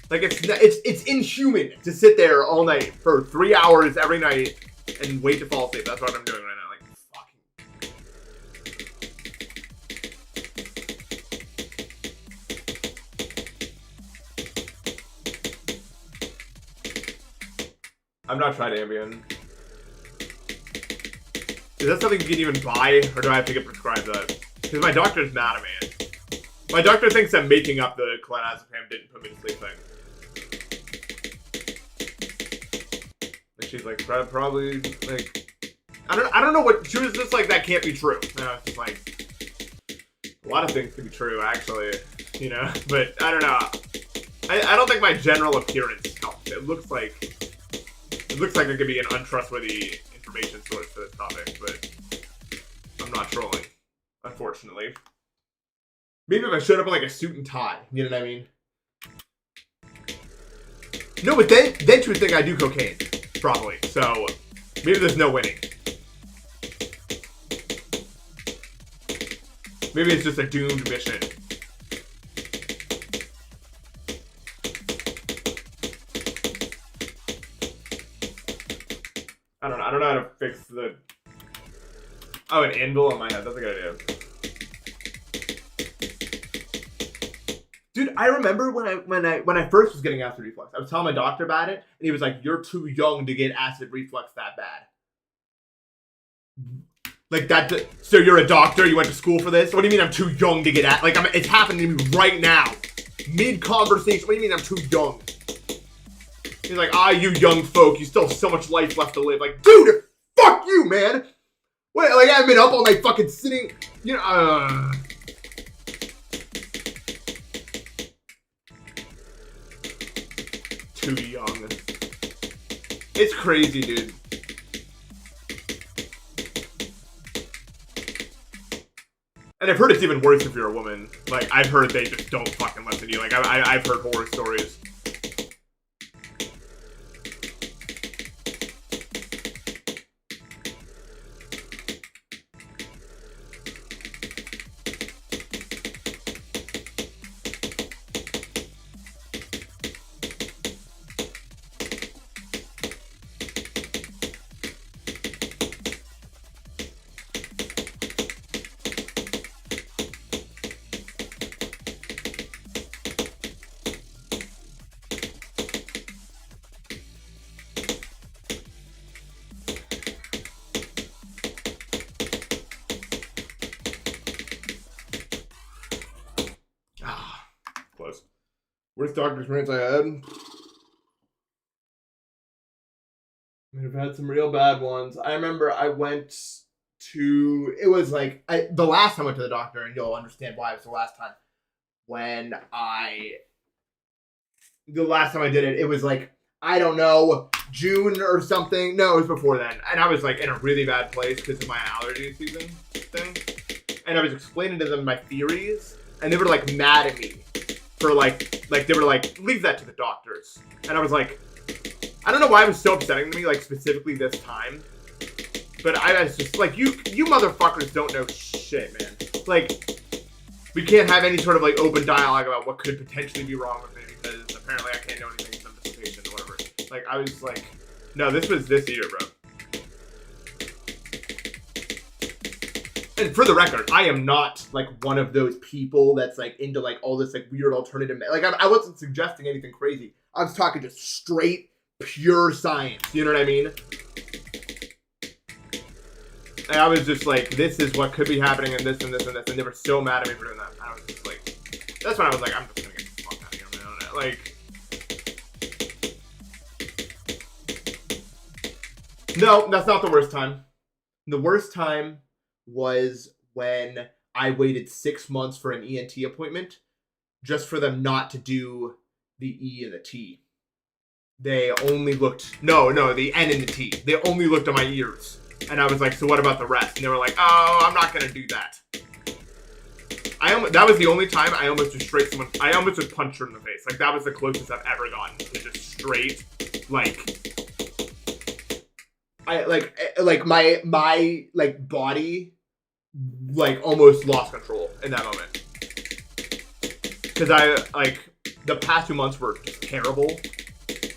Like, it's inhuman to sit there all night for 3 hours every night and wait to fall asleep. That's what I'm doing right now. Like, fucking... I've not tried Ambien. Is that something you can even buy, or do I have to get prescribed that? Because my doctor's mad at me. My doctor thinks that making up the clonazepam didn't put me to sleep thing. Like, she's like, probably, like, I don't know what, she was just like, that can't be true. And I was just like, a lot of things can be true, actually, you know, but I don't know. I don't think my general appearance helps. It looks like there could be an untrustworthy information source for this topic, but I'm not trolling, unfortunately. Maybe if I showed up in like a suit and tie, you know what I mean? No, but then she would think I do cocaine, probably. So maybe there's no winning. Maybe it's just a doomed mission. I don't know how to fix the... Oh, an anvil on my head. That's a good idea. Dude, I remember when I first was getting acid reflux, I was telling my doctor about it, and he was like, "You're too young to get acid reflux that bad." Like that. So you're a doctor? You went to school for this? What do you mean I'm too young to get at? Like it's happening to me right now, mid conversation. What do you mean I'm too young? He's like, you young folk, you still have so much life left to live. Like, dude, fuck you, man. Wait, like I've been up all night fucking sitting, you know. Too young. It's crazy, dude. And I've heard it's even worse if you're a woman. Like, I've heard they just don't fucking listen to you. Like, I've heard horror stories. Worst doctor experience I had. I mean, I've had some real bad ones. I remember I went to, it was like, the last time I went to the doctor, and you'll understand why it was the last time. The last time I did it, it was like, I don't know, June or something. No, it was before then. And I was like in a really bad place because of my allergy season thing. And I was explaining to them my theories, and they were like mad at me for like they were like, leave that to the doctors. And I was like, I don't know why it was so upsetting to me, like specifically this time. But I was just like, you motherfuckers don't know shit, man. Like, we can't have any sort of like open dialogue about what could potentially be wrong with me because apparently I can't know anything from this patient or whatever. Like, I was like, no, this was this year, bro. And for the record, I am not like one of those people that's like into like all this like weird alternative. Like, I wasn't suggesting anything crazy. I was talking just straight, pure science. You know what I mean? And I was just like, this is what could be happening, and this and this and this, and they were so mad at me for doing that. I was just like, that's when I was like, I'm just gonna get the fuck out of here, man. Like, no, that's not the worst time. The worst time was when I waited 6 months for an ENT appointment just for them not to do the E and the T. They only looked, no, the N and the T. They only looked at my ears. And I was like, so what about the rest? And they were like, oh, I'm not going to do that. That was the only time I almost just punched her in the face. Like, that was the closest I've ever gotten to just straight, my body, like, almost lost control in that moment. Because the past 2 months were just terrible.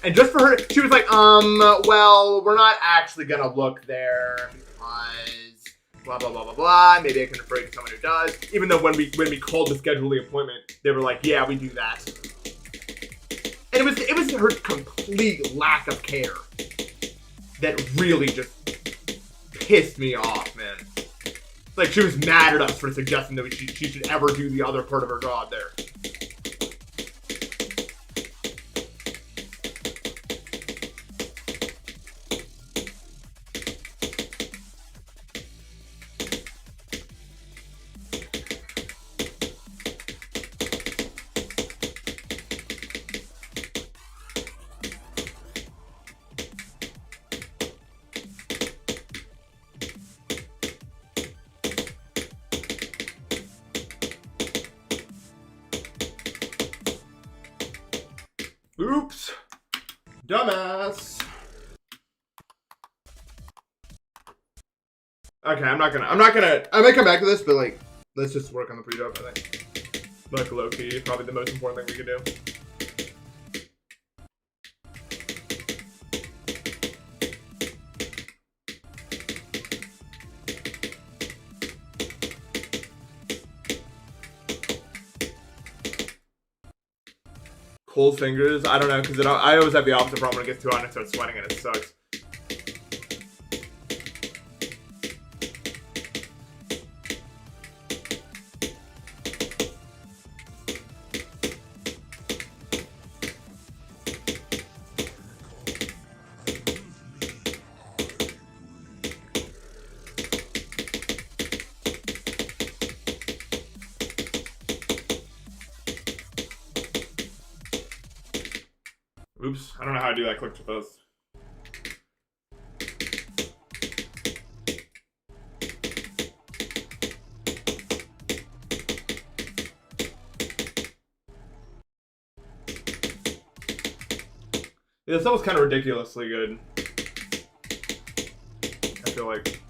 And just for her, she was like, well, we're not actually gonna look there because blah, blah, blah, blah, blah. Maybe I can refer you to someone who does. Even though when we called to schedule the appointment, they were like, yeah, we do that. And it was her complete lack of care that really just pissed me off, man. Like, she was mad at us for suggesting that she should ever do the other part of her job there. Oops. Dumbass. Okay, I might come back to this, but like, let's just work on the pre-drop, I think. Like, low-key, probably the most important thing we could do. Cold fingers, I don't know, because I always have the opposite problem when it gets too hot and I start sweating and it sucks. Oops, I don't know how to do that click to post. Yeah, this was kind of ridiculously good. I feel like.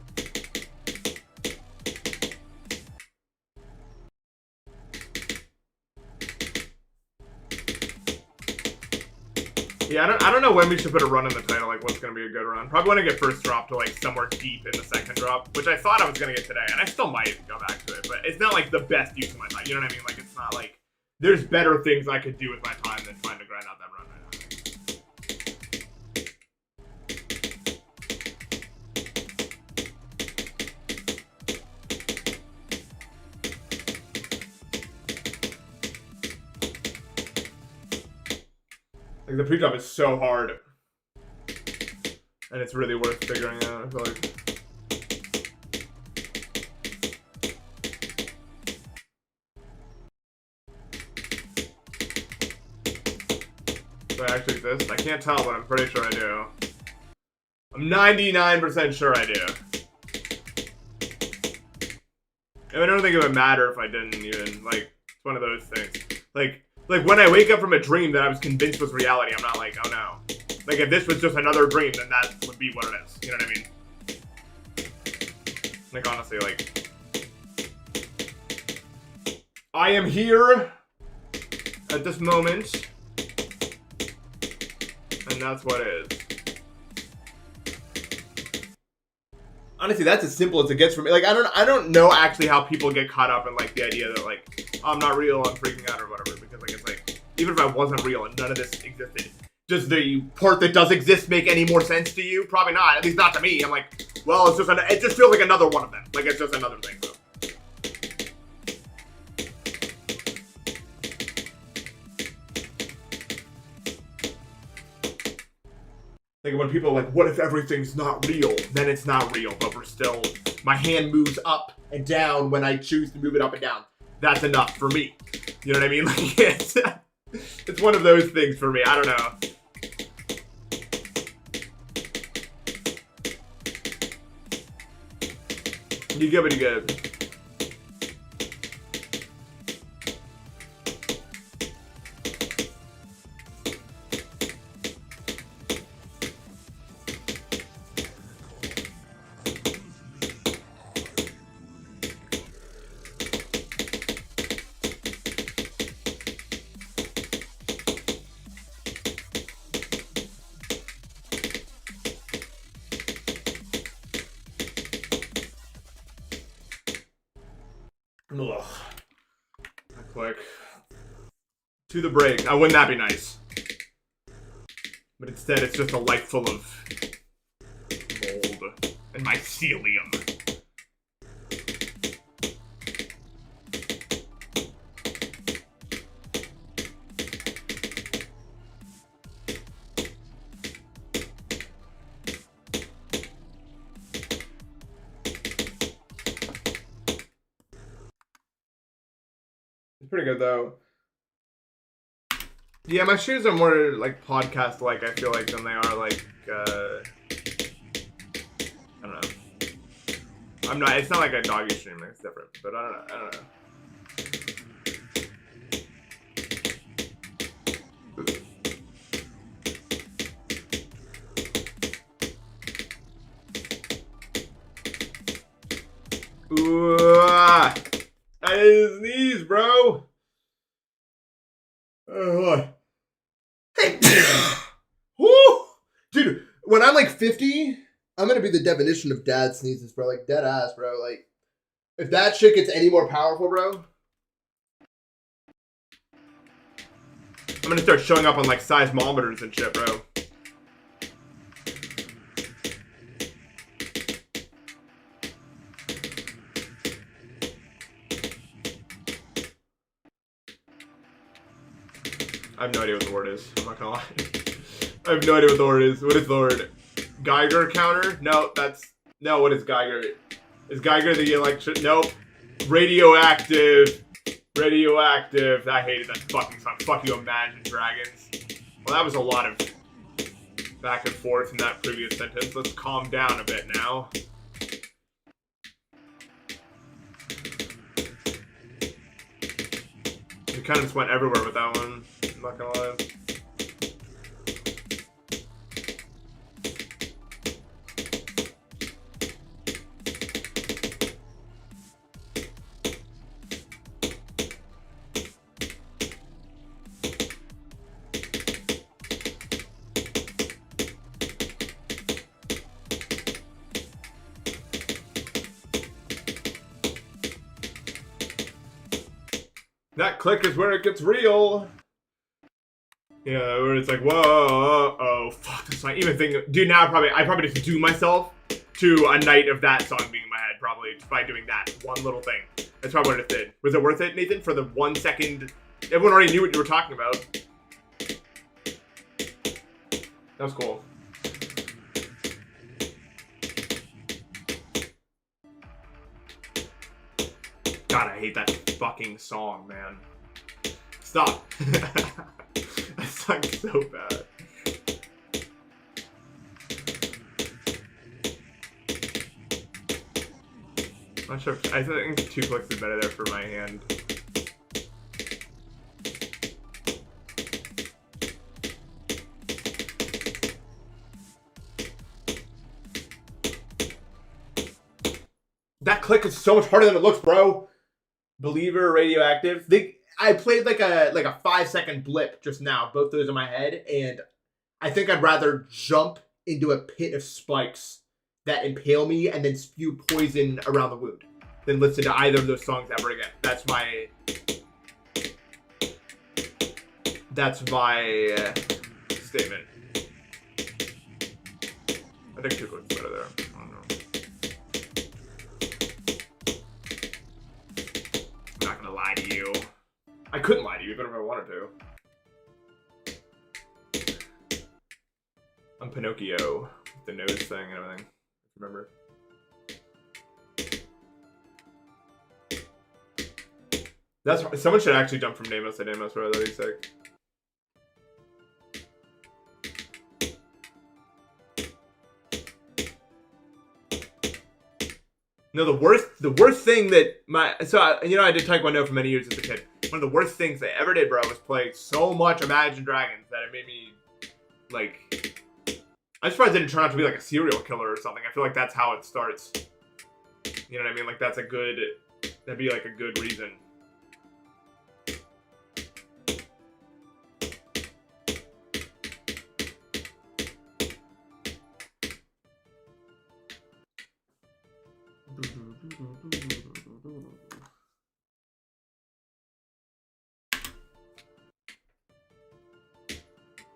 Yeah, I don't know when we should put a run in the title, like what's going to be a good run. Probably when I get first drop to like somewhere deep in the second drop, which I thought I was going to get today, and I still might go back to it, but it's not like the best use of my time, you know what I mean? Like, it's not like, there's better things I could do with my time than trying to grind out that run right now. Like, the pre-drop is so hard. And it's really worth figuring out, I feel like. Do I actually exist? I can't tell, but I'm pretty sure I do. I'm 99% sure I do. And I don't think it would matter if I didn't even, like, it's one of those things. Like when I wake up from a dream that I was convinced was reality, I'm not like, oh no. Like, if this was just another dream, then that would be what it is. You know what I mean? Like, honestly, like, I am here at this moment, and that's what it is. Honestly, that's as simple as it gets for me. Like, I don't know actually how people get caught up in, like, the idea that, like, oh, I'm not real, I'm freaking out or whatever. Because, like, it's like, even if I wasn't real and none of this existed, does the part that does exist make any more sense to you? Probably not. At least not to me. I'm like, well, it's just it just feels like another one of them. Like, it's just another thing, so. Like, when people are like, what if everything's not real? Then it's not real, but we're still, my hand moves up and down when I choose to move it up and down. That's enough for me. You know what I mean? Like, it's one of those things for me. I don't know. You get what you get. Ugh. Quick. To the break. Oh, wouldn't that be nice? But instead, it's just a life full of mold and mycelium. It's pretty good, though. Yeah, my shoes are more, like, podcast-like, I feel like, than they are, like, I don't know. It's not like a doggy stream, it's different, but I don't know. Ooh, I his knees, bro. Oh, hey, woo, dude. When I'm like 50, I'm gonna be the definition of dad sneezes, bro. Like dead ass, bro. Like if that shit gets any more powerful, bro, I'm gonna start showing up on like seismometers and shit, bro. I have no idea what the word is. I'm not gonna lie. I have no idea what the word is. What is the word? Geiger counter? No, no, what is Geiger? Is Geiger the electric? Nope. Radioactive. Radioactive. I hated that fucking song. Fuck you, Imagine Dragons. Well, that was a lot of back and forth in that previous sentence. Let's calm down a bit now. We kind of just went everywhere with that one. I'm not gonna lie. That click is where it gets real. Yeah, where it's like, whoa, oh, fuck this song. Even thinking, dude, now I probably just do myself to a night of that song being in my head, probably, just by doing that one little thing. That's probably what it did. Was it worth it, Nathan, for the 1 second? Everyone already knew what you were talking about. That was cool. God, I hate that fucking song, man. Stop. That song's so bad. I'm not sure. I think 2 clicks is better there for my hand. That click is so much harder than it looks, bro. Believer, Radioactive. I played like a 5-second blip just now. Both those in my head, and I think I'd rather jump into a pit of spikes that impale me and then spew poison around the wound than listen to either of those songs ever again. That's my statement. I think 2 clicks better there. I don't know. I'm not gonna lie to you. I couldn't lie to you even if I wanted to. I'm Pinocchio with the nose thing and everything. Remember? That's someone should actually jump from Deimos to Deimos, bro. That'd be sick. No, the worst thing that I did Taekwondo for many years as a kid. One of the worst things I ever did, bro, was play so much Imagine Dragons that it made me like. I'm surprised it didn't turn out to be like a serial killer or something. I feel like that's how it starts. You know what I mean? Like that'd be like a good reason.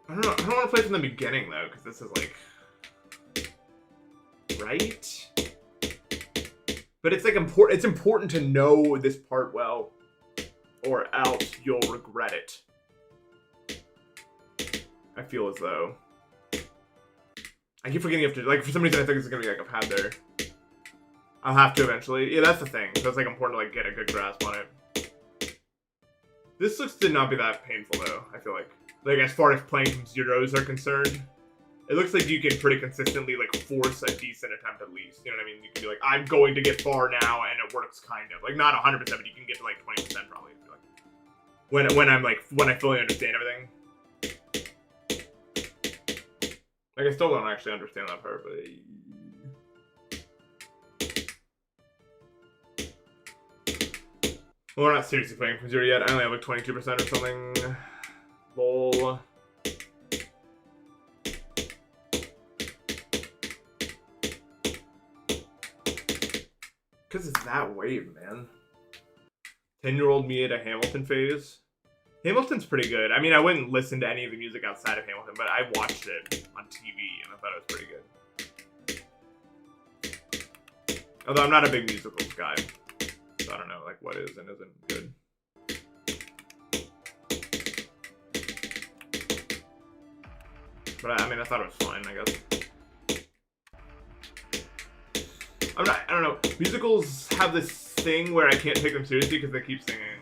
I don't want to play from the beginning though, because this is like, right? But it's like important. It's important to know this part well, or else you'll regret it. I feel as though I keep forgetting you have to. Like for some reason, I think it's gonna be like a pad there. I'll have to eventually. Yeah, that's the thing. So it's like important to like get a good grasp on it. This looks to not be that painful though. I feel like as far as playing from zeros are concerned, it looks like you can pretty consistently like force a decent attempt at least. You know what I mean? You can be like, I'm going to get far now, and it works kind of. Like not 100%, but you can get to like 20% probably. I feel like. When I fully understand everything. Like I still don't actually understand that part, but. Well, we're not seriously playing from zero yet. I only have like 22% or something. Lol. Because it's that wave, man. 10-year-old me at a Hamilton phase. Hamilton's pretty good. I mean, I wouldn't listen to any of the music outside of Hamilton, but I watched it on TV, and I thought it was pretty good. Although I'm not a big musicals guy. So I don't know, like, what is and isn't good. But I mean, I thought it was fine, I guess. I don't know. Musicals have this thing where I can't take them seriously because they keep singing,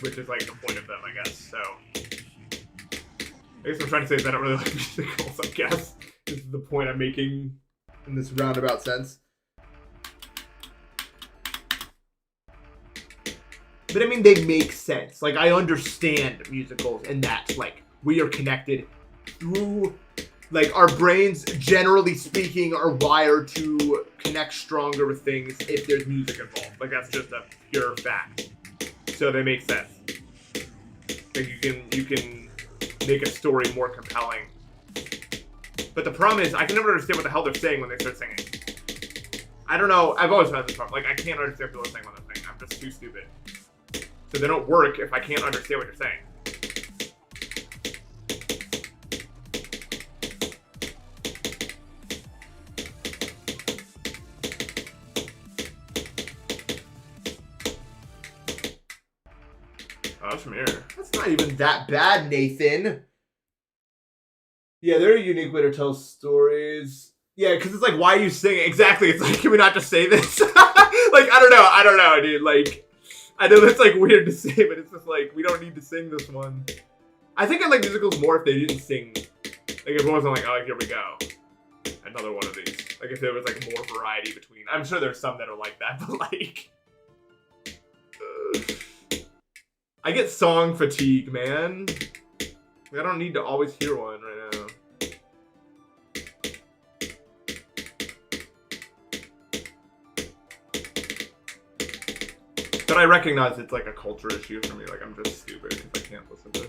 which is like the point of them, I guess. So I guess what I'm trying to say is I don't really like musicals, I guess. This is the point I'm making in this roundabout sense. But I mean, they make sense. Like, I understand musicals and that, like, we are connected through, like, our brains, generally speaking, are wired to connect stronger with things if there's music involved. Like, that's just a pure fact. So they make sense. Like, you can make a story more compelling. But the problem is, I can never understand what the hell they're saying when they start singing. I don't know. I've always had this problem. Like, I can't understand what people are saying when they're singing. I'm just too stupid. So they don't work if I can't understand what you're saying. Oh, that's from here. That's not even that bad, Nathan. Yeah, they're a unique way to tell stories. Yeah, because it's like, why are you singing? Exactly. It's like, can we not just say this? Like, I don't know, dude. Like, I know that's like weird to say, but it's just like, we don't need to sing this one. I think I like musicals more if they didn't sing. Like, if it wasn't like, oh, here we go. Another one of these. Like, if there was like more variety between. I'm sure there's some that are like that, but like. I get song fatigue, man. I don't need to always hear one right now. But I recognize it's like a culture issue for me. Like, I'm just stupid if I can't listen to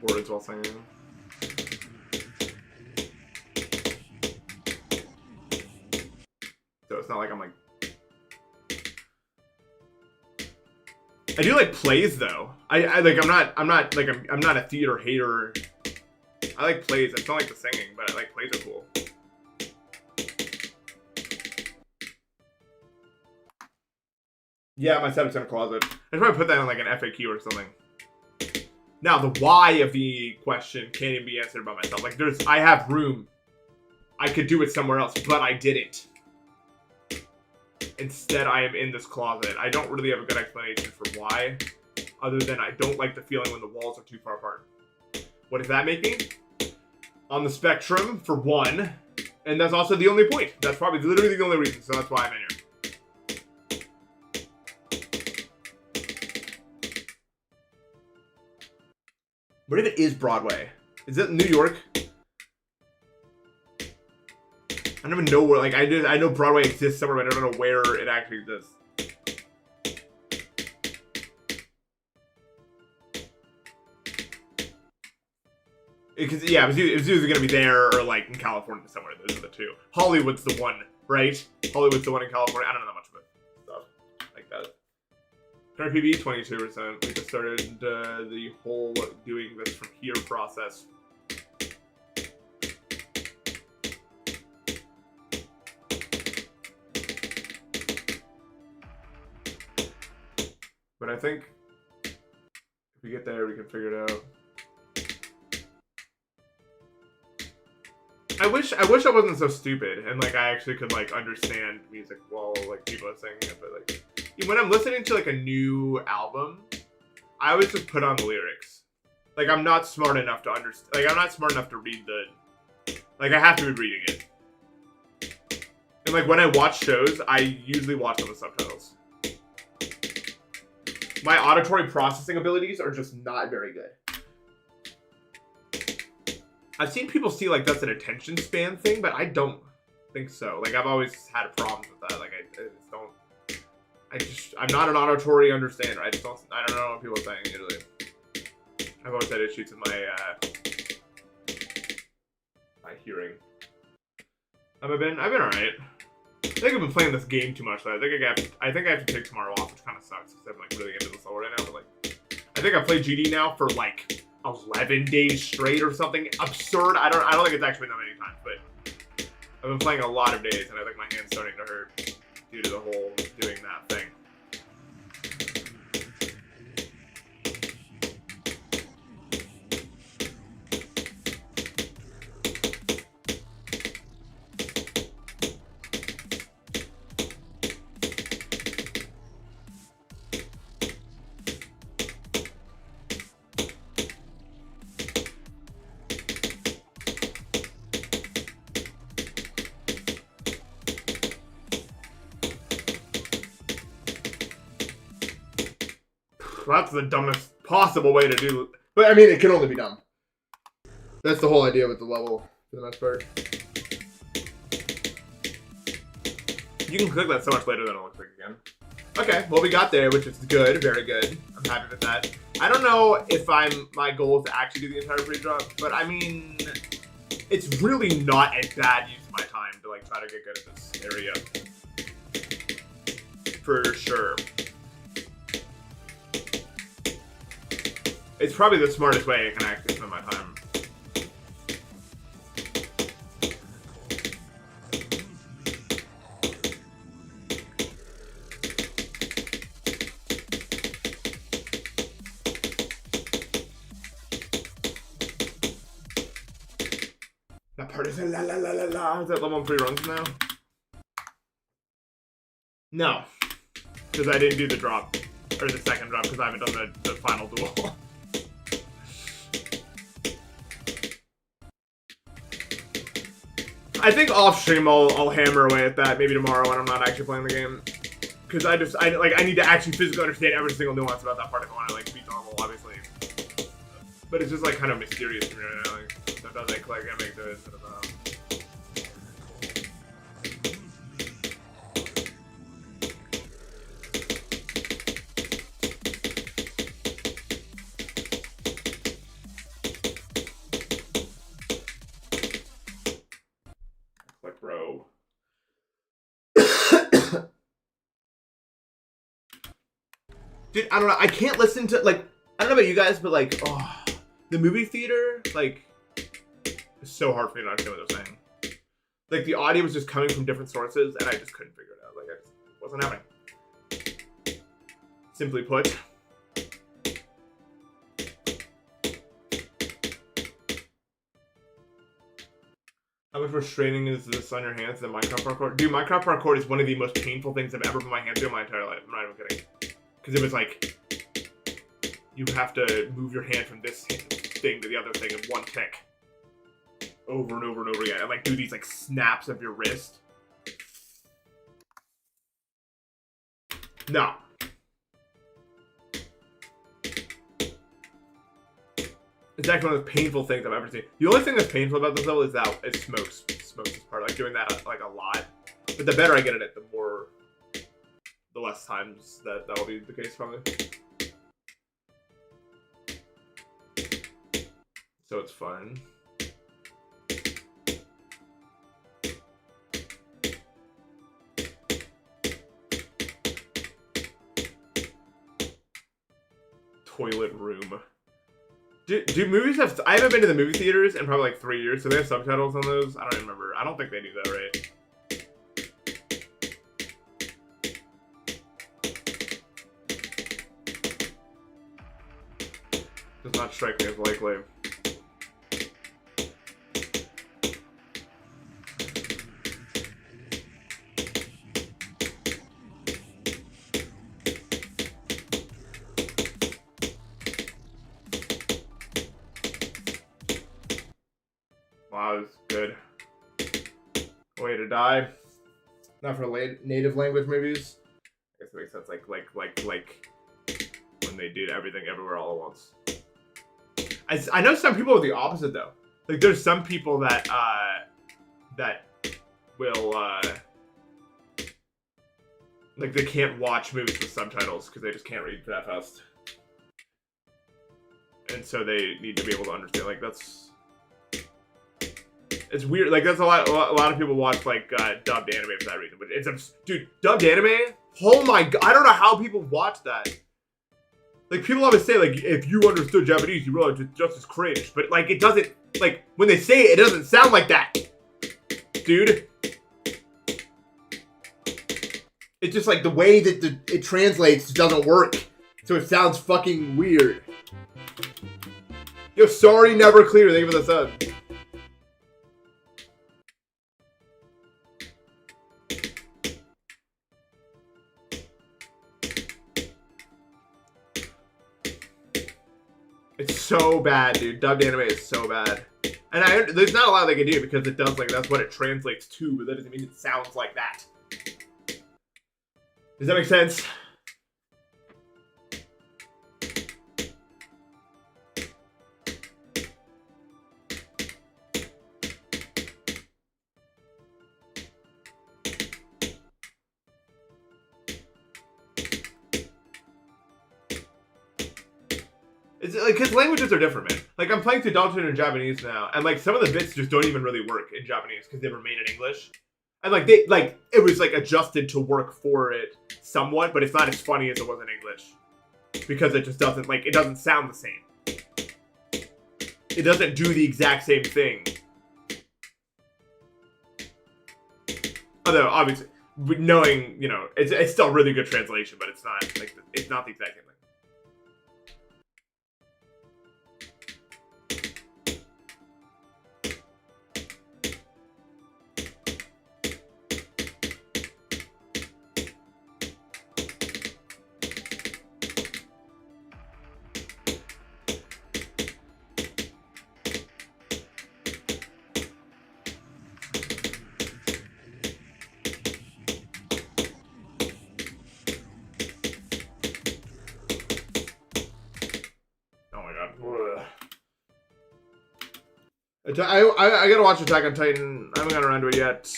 words while singing. So it's not like I'm like. I do like plays though. I like I'm not a theater hater. I like plays. I don't like the singing, but I like plays are cool. Yeah, my setup's in a closet. I should probably put that in like an FAQ or something. Now the why of the question can't even be answered by myself. Like I have room. I could do it somewhere else, but I didn't. Instead, I am in this closet. I don't really have a good explanation for why, other than I don't like the feeling when the walls are too far apart. What does that make me? On the spectrum, for one, and that's also the only point. That's probably literally the only reason, so that's why I'm in here. What if it is Broadway? Is it New York? I don't even know where, like, I know Broadway exists somewhere, but I don't know where it actually exists. Because, yeah, it was either going to be there or, like, in California somewhere. Those are the two. Hollywood's the one, right? Hollywood's the one in California. I don't know that much of it. Stuff like that. Current PB, 22%. We just started the whole doing this from here process. But I think if we get there, we can figure it out. I wish I wasn't so stupid and like I actually could like understand music while like people are singing it. But like when I'm listening to like a new album, I always just put on the lyrics. Like I'm not smart enough to understand. Like I'm not smart enough to read the. Like I have to be reading it. And like when I watch shows, I usually watch them with subtitles. My auditory processing abilities are just not very good. I've seen people see like that's an attention span thing, but I don't think so. Like I've always had problems with that. Like I just don't. I'm not an auditory understander. I don't know what people are saying usually. I've always had issues with my hearing. I've been alright. I think I've been playing this game too much. So I think I have to take tomorrow off, which kind of sucks because I'm like really into this all right now. But like, I think I played GD now for like 11 days straight or something absurd. I don't think it's actually been that many times, but I've been playing a lot of days, and I think my hand's starting to hurt due to the whole doing that thing. That's the dumbest possible way to do it. But I mean, it can only be dumb. That's the whole idea with the level, for the most part. You can click that so much later than it looks like again. Okay, well we got there, which is good, very good. I'm happy with that. I don't know if my goal is to actually do the entire pre-drop, but I mean, it's really not a bad use of my time to like try to get good at this area. For sure. It's probably the smartest way I can actually spend my time. part is la la la la la. Is that level 3 runs now? No, because I didn't do the drop or the second drop because I haven't done the final duel. I think off stream I'll hammer away at that maybe tomorrow when I'm not actually playing the game. Because I need to actually physically understand every single nuance about that part if I want to like beat the level, obviously. But it's just like kind of mysterious to me right now. Like, sometimes I click and make those sort of like, bro. Dude, I don't know. I can't listen to, like, I don't know about you guys, but, like, oh, the movie theater, like, it's so hard for me to understand what they're saying. Like, the audio was just coming from different sources, and I just couldn't figure it out. Like, it wasn't happening. Simply put. How much more straining is this on your hands than Minecraft parkour? Dude, Minecraft parkour is one of the most painful things I've ever put my hand through in my entire life. I'm not even kidding. Because it was like, you have to move your hand from this thing to the other thing in one tick. Over and over and over again. And like do these like snaps of your wrist. No. It's actually one of the painful things I've ever seen. The only thing that's painful about this level is that it smokes. Smokes is part. Like doing that like a lot. But the better I get at it, the less times that will be the case probably. So it's fun. Toilet room. Do movies have... I haven't been to the movie theaters in probably like 3 years, so they have subtitles on those? I don't even remember. I don't think they do that, right? Does not strike me as likely. Wow, this is good. Way to die. Not for native language movies. I guess it makes sense. Like when they did everything everywhere all at once. I know some people are the opposite though. Like there's some people that will like they can't watch movies with subtitles because they just can't read that fast, and so they need to be able to understand. Like it's weird. Like that's a lot of people watch like dubbed anime for that reason. But it's dude, dubbed anime. Oh my god, I don't know how people watch that. Like, people always say, like, if you understood Japanese, you realize it's just as cringe. But, like, it doesn't, like, when they say it, it doesn't sound like that. Dude. It's just, like, the way that it translates doesn't work. So it sounds fucking weird. Yo, sorry, never clear. Thank you for the sub. It's so bad, dude. Dubbed anime is so bad. And there's not a lot they can do because it does, like, that's what it translates to, but that doesn't mean it sounds like that. Does that make sense? It's like, because languages are different, man. Like, I'm playing through Dalton in Japanese now, and like some of the bits just don't even really work in Japanese because they were made in English. And like it was like adjusted to work for it somewhat, but it's not as funny as it was in English. Because it just doesn't, like, it doesn't sound the same. It doesn't do the exact same thing. Although, obviously, knowing, you know, it's still really good translation, but it's not, like, it's not the exact same thing. I gotta watch Attack on Titan. I haven't gotten around to it yet.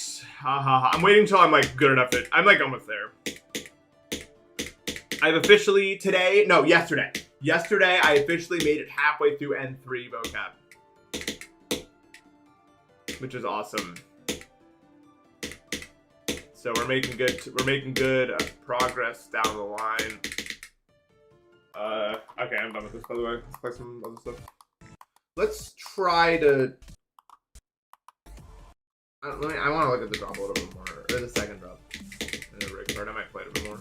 I'm waiting until I'm like good enough to. I'm like almost there. I've officially yesterday. Yesterday I officially made it halfway through N3 vocab, which is awesome. So we're making good progress down the line. Okay, I'm done with this, by the way. Let's play some other stuff. Let's try to... I want to look at the drop a little bit more. Or the second drop. In the rig card, I might play it a bit more.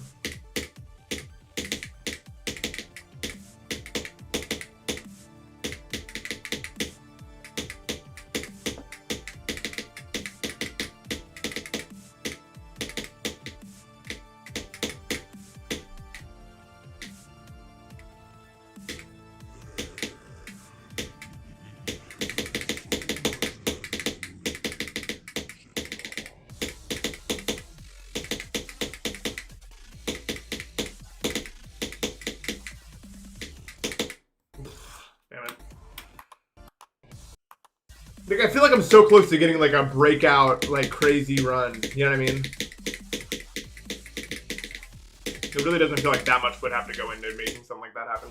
Like, I feel like I'm so close to getting like a breakout, like crazy run. You know what I mean? It really doesn't feel like that much would have to go into making something like that happen.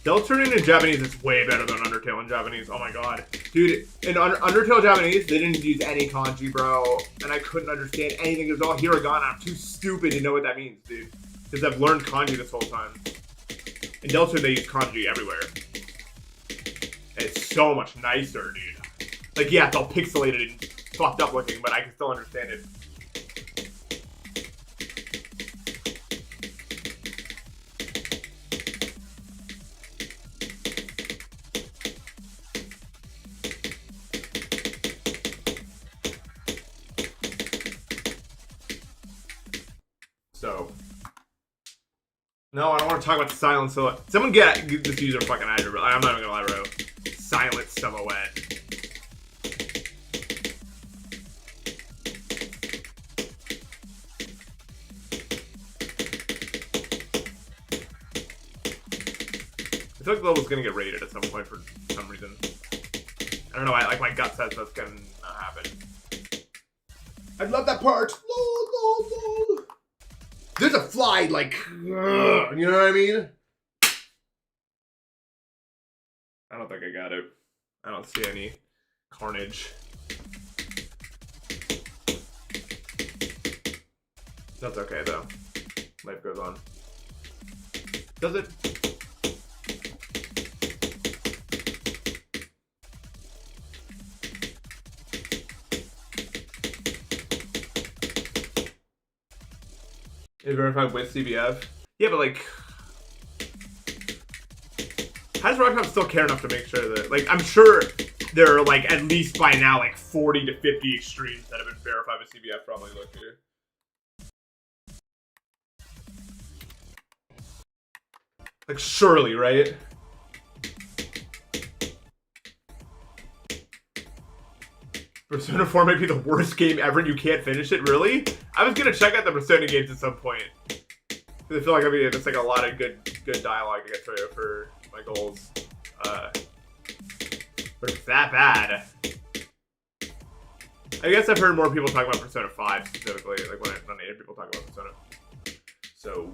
Deltarune in Japanese is way better than Undertale in Japanese. Oh my god. Dude, in Undertale Japanese, they didn't use any kanji, bro. And I couldn't understand anything. It was all hiragana. I'm too stupid to know what that means, dude. Because I've learned kanji this whole time. In Deltarune, they use kanji everywhere. And it's so much nicer, dude. Like, yeah, it's all pixelated and fucked up looking, but I can still understand it. So, no, I don't want to talk about the silent silhouette. Someone get this user fucking ItzHybrid. I'm not even gonna lie, bro. Silent silhouette. I feel like the level's gonna get raided at some point for some reason. I don't know. Like my gut says that's gonna happen. I'd love that part. There's a fly, like, you know what I mean? I don't think I got it. I don't see any carnage. That's okay, though. Life goes on. Does it? Is verified with CBF? Yeah, but like, how does Rockcom still care enough to make sure that, like, I'm sure there are like at least by now like 40 to 50 extremes that have been verified with CBF. Probably look here. Like, surely, right? Persona 4 might be the worst game ever and you can't finish it? Really? I was gonna check out the Persona games at some point. I feel like it's like a lot of good dialogue to get through for my goals. But it's that bad. I guess I've heard more people talk about Persona 5 specifically, like when I hear people talk about Persona. So,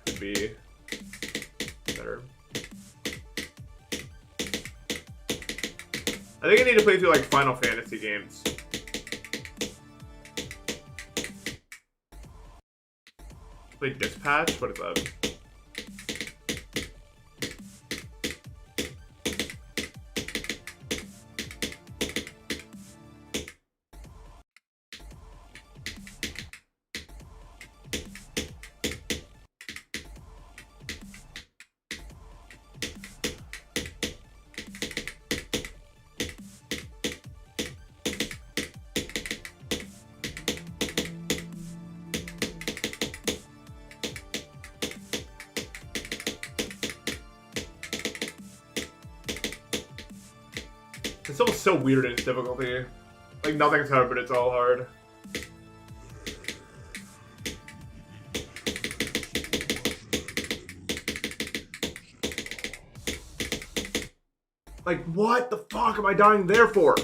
could be better. I think I need to play through like Final Fantasy games. Play Dispatch? What is that? It's all so weird in its difficulty. Like, nothing's hard, but it's all hard. Like, what the fuck am I dying there for?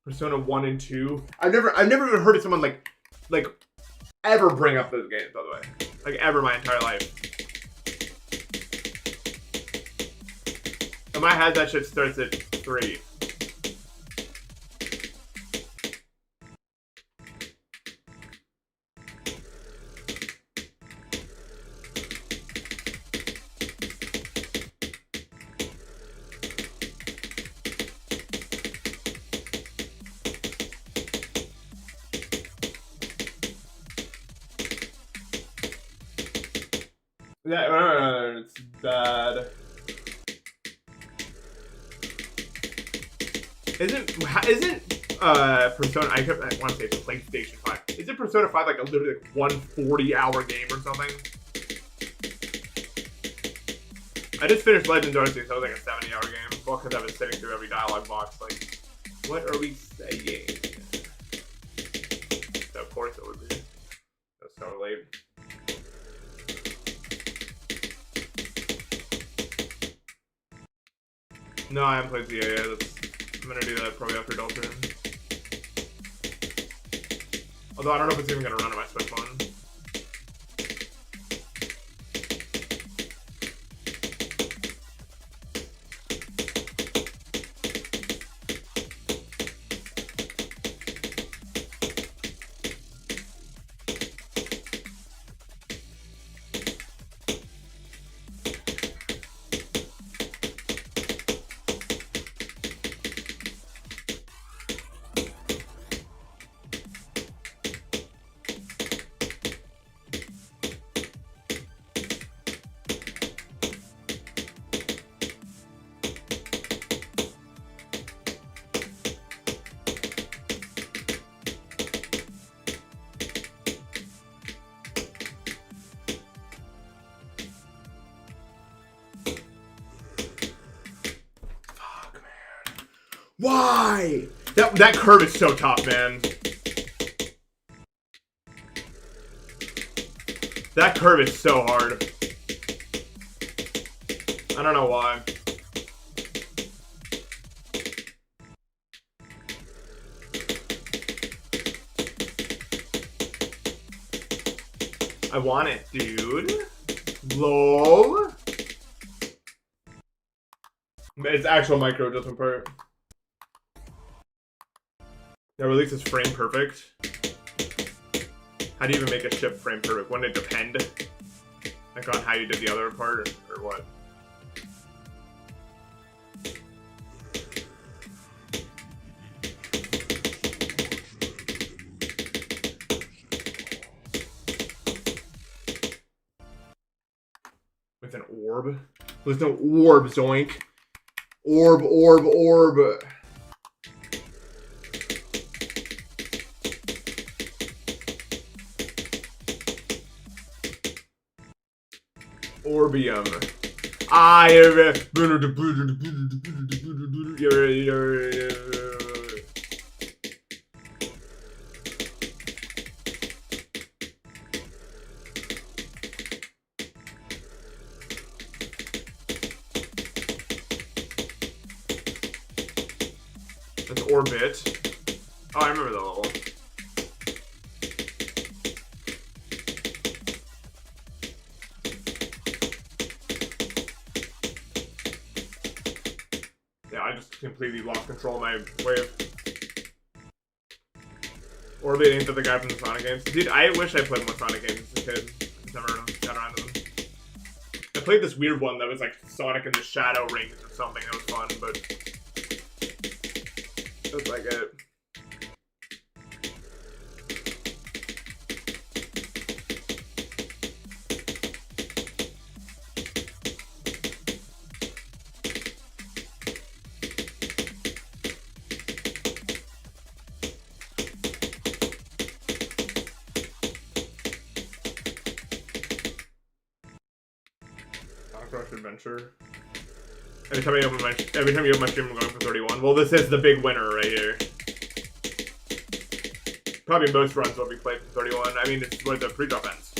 Persona 1 and 2. I've never even heard of someone like ever bring up those games, by the way. Like, ever my entire life. In my head, that shit starts at 3. Yeah, it's bad. Isn't Persona? I want to say it's PlayStation 5. Isn't Persona 5 like a literally like 140-hour game or something? I just finished Legend of Arceus, so it was like a 70-hour game. Well, because I was sitting through every dialogue box. Like, what are we saying? So of course it would be. That's so late. No, I haven't played ZA yet. I'm gonna do that probably after Delta. Although I don't know if it's even gonna run on my Switch one. Why? That curve is so tough, man. That curve is so hard. I don't know why. I want it, dude. LOL. It's actual micro adjustment part. That release is frame perfect. How do you even make a ship frame perfect? Wouldn't it depend? Like on how you did the other part or what? With an orb? There's no orb, zoink. Orb, orb, orb. Orbium. That's orbit. Oh, I remember that level. Yeah, I just completely lost control of my wave. Orbit ain't that the guy from the Sonic games. Dude, I wish I played more Sonic games as a kid. I just never got around to them. I played this weird one that was like Sonic in the Shadow Rings or something. That was fun, but that's like it. Adventure. Every time you open my stream, I'm going for 31. Well, this is the big winner right here. Probably most runs will be played for 31. I mean, it's where the pre-drop ends.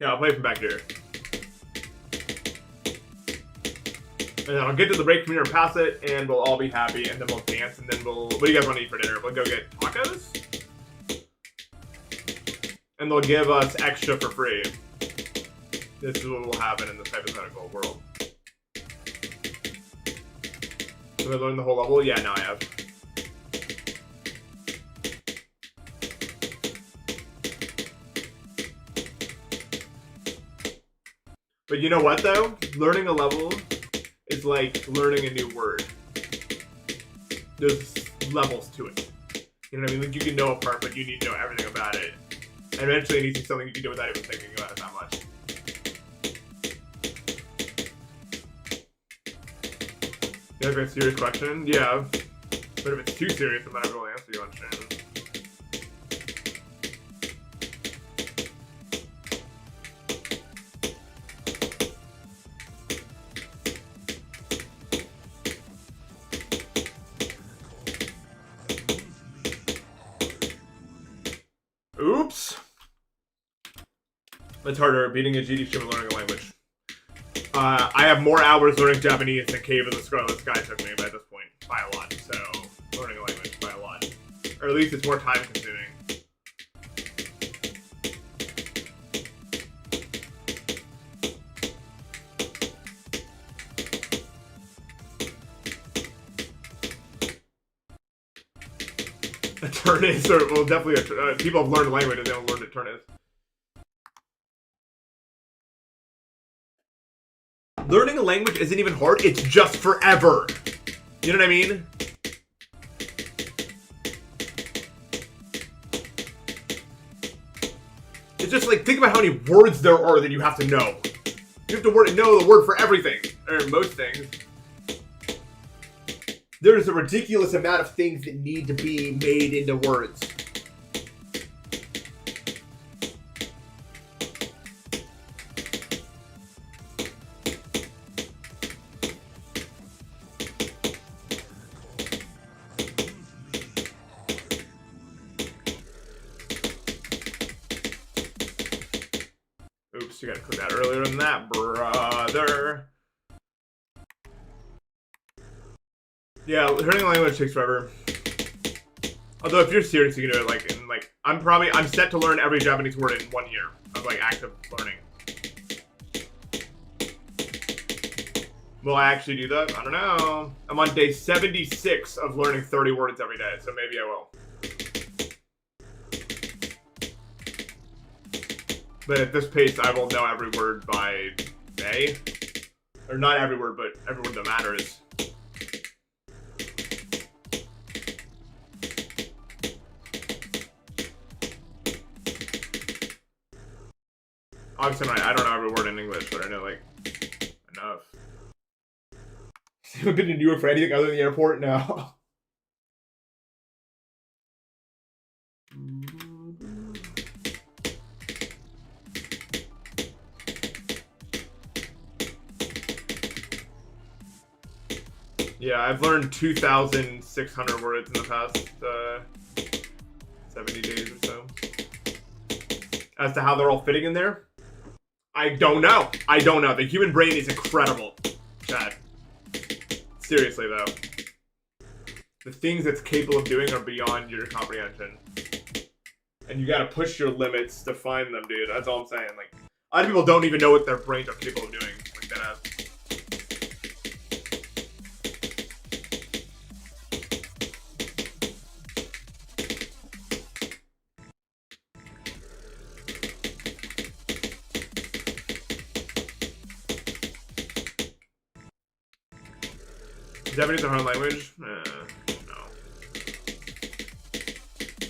Yeah, I'll play from back here. And then I'll get to the break computer, pass it, and we'll all be happy, and then we'll dance, and then we'll... What do you guys want to eat for dinner? We'll go get tacos? And they'll give us extra for free. This is what will happen in this hypothetical world. Have I learned the whole level? Yeah, now I have. But you know what, though? Learning a level is like learning a new word. There's levels to it. You know what I mean? Like, you can know a part, but you need to know everything about it. And eventually it needs to be something you can do without even thinking about it that much. You have a serious question? Yeah. But if it's too serious, I'm not able to answer you on stream. Oops. It's harder beating a GD stream and learning a language. I have more hours learning Japanese than Cave of the Scarlet Sky took me by this point. By a lot. So, learning a language by a lot. Or at least it's more time consuming. A turn is, or, well, definitely, people have learned a language and they don't learn a turn is. Learning a language isn't even hard, it's just forever. You know what I mean? It's just like, think about how many words there are that you have to know. You have to know the word for everything, or most things. There's a ridiculous amount of things that need to be made into words. Oops, you gotta click that earlier than that, brother. Yeah, learning a language takes forever. Although if you're serious, you can do it I'm set to learn every Japanese word in 1 year of like active learning. Will I actually do that? I don't know. I'm on day 76 of learning 30 words every day, so maybe I will. But at this pace, I will know every word by May. Or not every word, but every word that matters. Obviously, I don't know every word in English, but I know, like, enough. I've been to New York for anything other than the airport now. Yeah, I've learned 2,600 words in the past 70 days or so. As to how they're all fitting in there, I don't know. I don't know. The human brain is incredible, Chad. Seriously, though. The things it's capable of doing are beyond your comprehension. And you gotta push your limits to find them, dude. That's all I'm saying. Like, a lot of people don't even know what their brains are capable of doing. Like that. Japanese a hard language? No.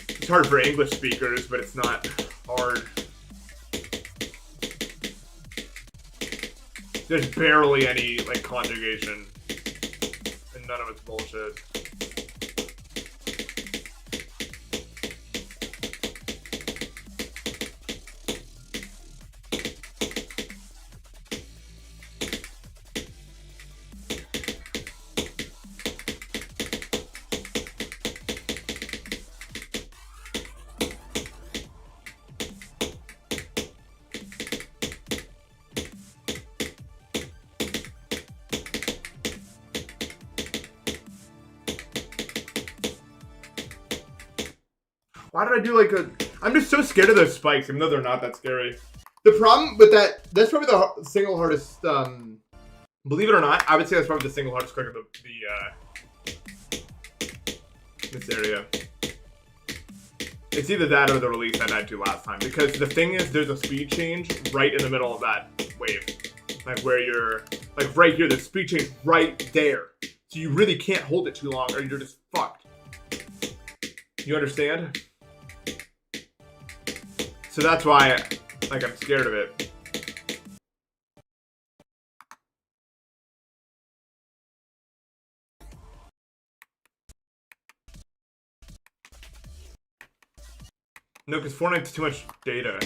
It's hard for English speakers, but it's not hard. There's barely any, like, conjugation. And none of it's bullshit. Why did I do like a... I'm just so scared of those spikes, even though they're not that scary. The problem with that's probably the single hardest, believe it or not, I would say that's probably the single hardest crack of this area. It's either that or the release I died to last time. Because the thing is, there's a speed change right in the middle of that wave. Like where you're, like right here, the speed change right there. So you really can't hold it too long or you're just fucked. You understand? So that's why, like, I'm scared of it. No, because Fortnite's too much data.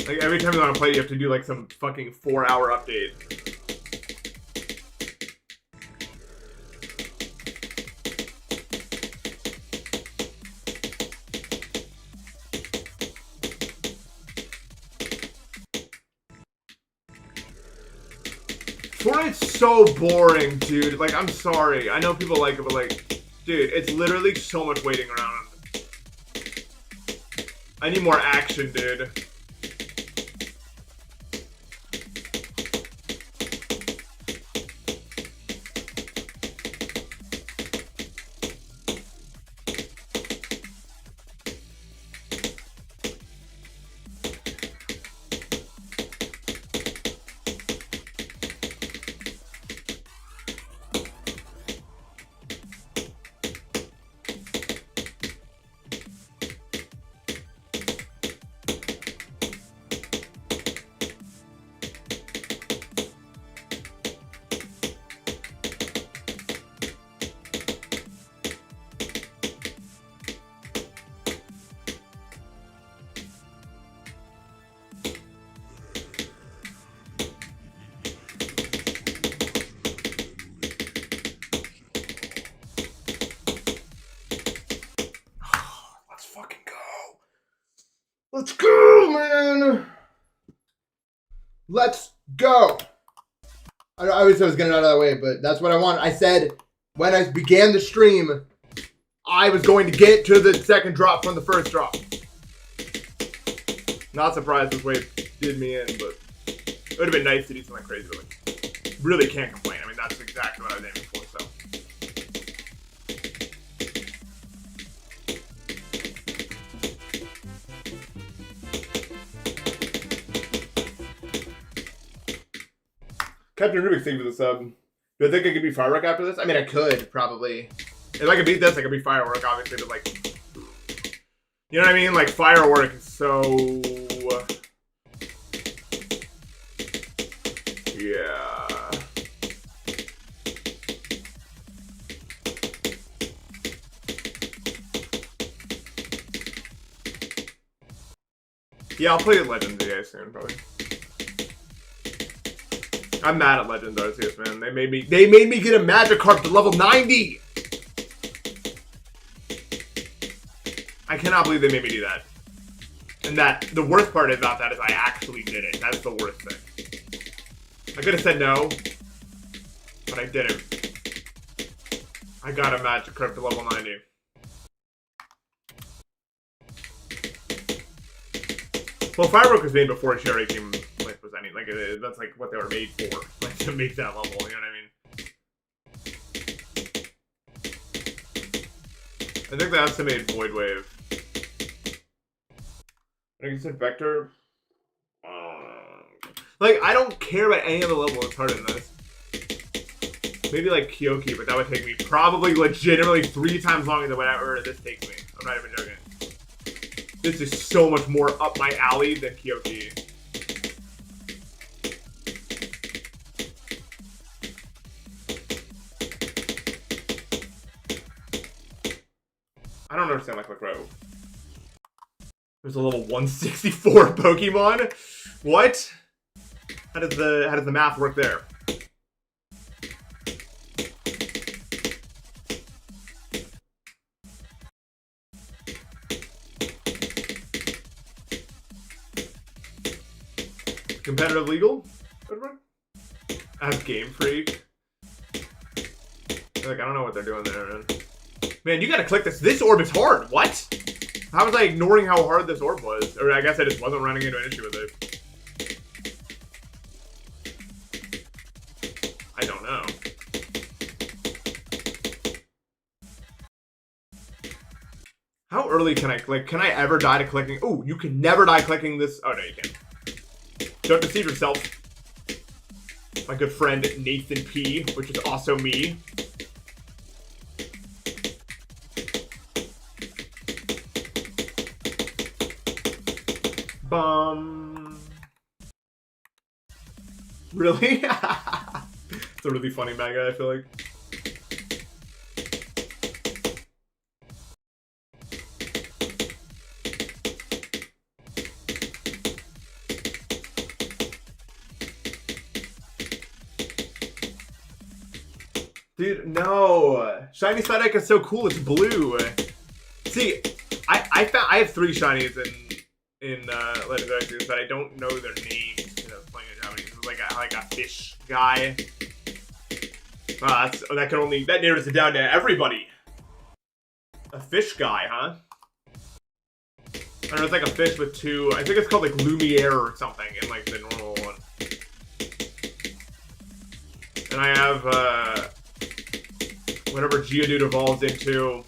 Like, every time you want to play, you have to do, like, some fucking 4-hour update. Fortnite's so boring, dude. Like, I'm sorry. I know people like it, but, like, dude, it's literally so much waiting around. I need more action, dude. Let's go, man! Let's go! I was getting it out of that way, but that's what I want. I said when I began the stream, I was going to get to the second drop from the first drop. Not surprised this wave did me in, but it would have been nice to do something crazy, but like, really can't complain. I mean, that's exactly what I was aiming for, so. Captain Rubik, thank you for the sub. Do I think I could be Firework after this? I mean, I could, probably. If I could beat this, I could be Firework, obviously, but, like... You know what I mean? Like, Firework is so... Yeah... Yeah, I'll play Legends guys soon, probably. I'm mad at Legends Arceus, man. They made me get a Magikarp to level 90! I cannot believe they made me do that. And the worst part about that is I actually did it. That's the worst thing. I could have said no, but I didn't. I got a Magikarp to level 90. Well, Firework was made before Cherry came, like, was any, like, that's, like, what they were made for, like, to make that level, you know what I mean? I think they also made Void Wave. I think you said Vector. Like, I don't care about any other level that's harder than this. Maybe, like, Kyoki, but that would take me probably legitimately 3 times longer than whatever this takes me. I'm not even joking. This is so much more up my alley than Kyoki. I don't understand like Crow. There's a level 164 Pokemon? What? How does the math work there? Competitive legal? As Game Freak. Like, I don't know what they're doing there, man. Man, you gotta click this. This orb is hard. What? How was I ignoring how hard this orb was? Or I guess I just wasn't running into an issue with it. I don't know. How early can I click? Can I ever die to clicking? Oh, you can never die clicking this. Oh, no, you can't. Don't deceive yourself. My good friend Nathan P, which is also me. Bum. Really? It's a really funny bad guy, I feel like. Dude, no. Shiny Psyduck is so cool. It's blue. See, I have 3 shinies in Legendary Series, but I don't know their names because I was playing in Japanese. It was like a fish guy. That narrows it down to everybody. A fish guy, huh? I don't know, it's like a fish with 2. I think it's called like Lumiere or something in like the normal one. And I have whatever Geodude evolves into.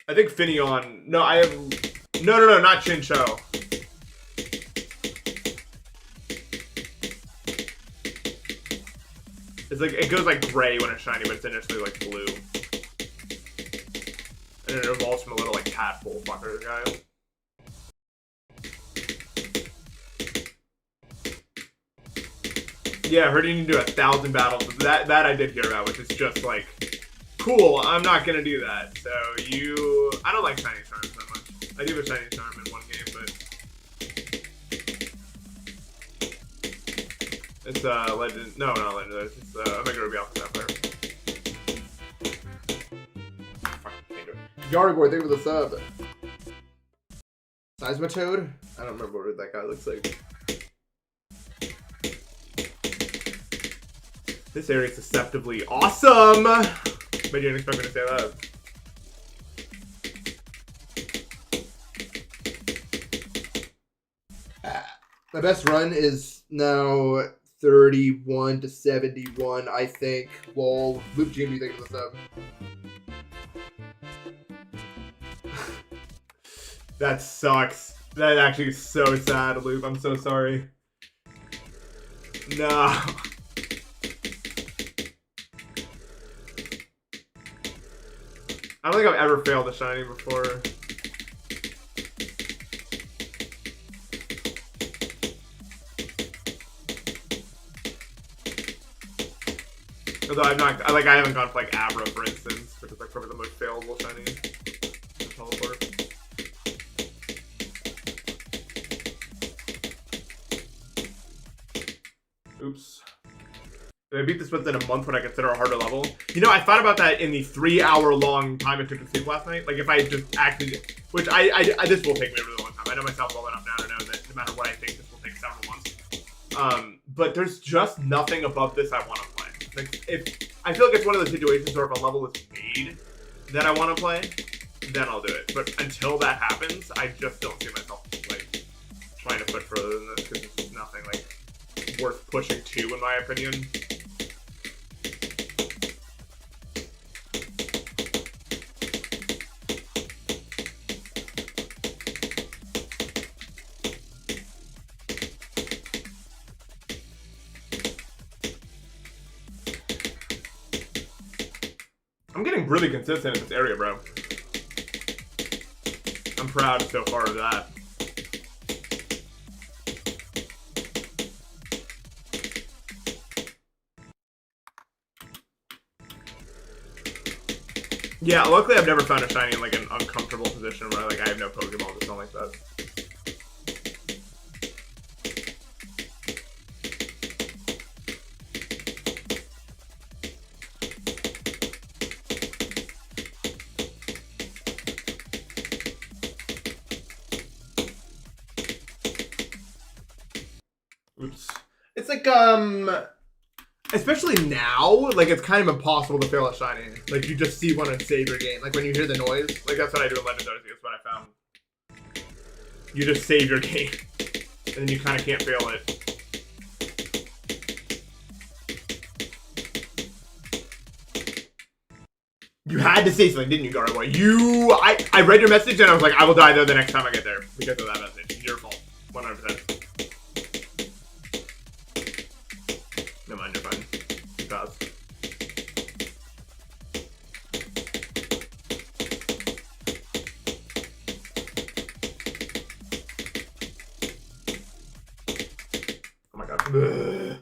I think Finneon. No, I have. No, not Chinchou. It's like it goes like gray when it's shiny, but it's initially like blue, and it evolves from a little like tadpole fucker guy. Yeah, I heard you need to do 1,000 battles. That I did hear about, which is just like cool. I'm not gonna do that. So I don't like shiny charms that much. I do have a shiny charm in one game, but it's legend. No, not legendary. It's Omega Ruby Alpha Sapphire. Yargor, thank you for the sub. Seismitoad? I don't remember what that guy looks like. This area is deceptively awesome! But you didn't expect me to say that. My best run is now 31 to 71, I think. Lol. Loop Jimmy, thank you for the sub. That sucks. That actually is so sad, Loop. I'm so sorry. No. I don't think I've ever failed a shiny before. Although I haven't gone for like Abra, for instance, which is like probably the most failable shiny. Teleport. Oops. If I beat this within a month, would I consider a harder level? You know, I thought about that in the 3-hour-long time it took to sleep last night. Like, if I just actually... Which this will take me a really long time. I know myself well enough now to know that no matter what I think, this will take several months. But there's just nothing above this I want to play. Like, I feel like it's one of those situations where if a level is made that I want to play, then I'll do it. But until that happens, I just don't see myself, like, trying to push further than this, because it's nothing, like, worth pushing to, in my opinion. I'm getting really consistent in this area, bro. I'm proud so far of that. Yeah, luckily I've never found a shiny in like an uncomfortable position where like I have no Pokeball, just don't like that. Oops. It's like, especially now, like, it's kind of impossible to fail a shiny. Like, you just see one and save your game. Like, when you hear the noise, like, that's what I do in Legendaries. That's what I found. You just save your game. And then you kind of can't fail it. You had to say something, didn't you, Garboy? I read your message and I was like, I will die there the next time I get there because of that message. Your fault. 100%. No mind, you're fine. Pause. Oh my god. Ugh.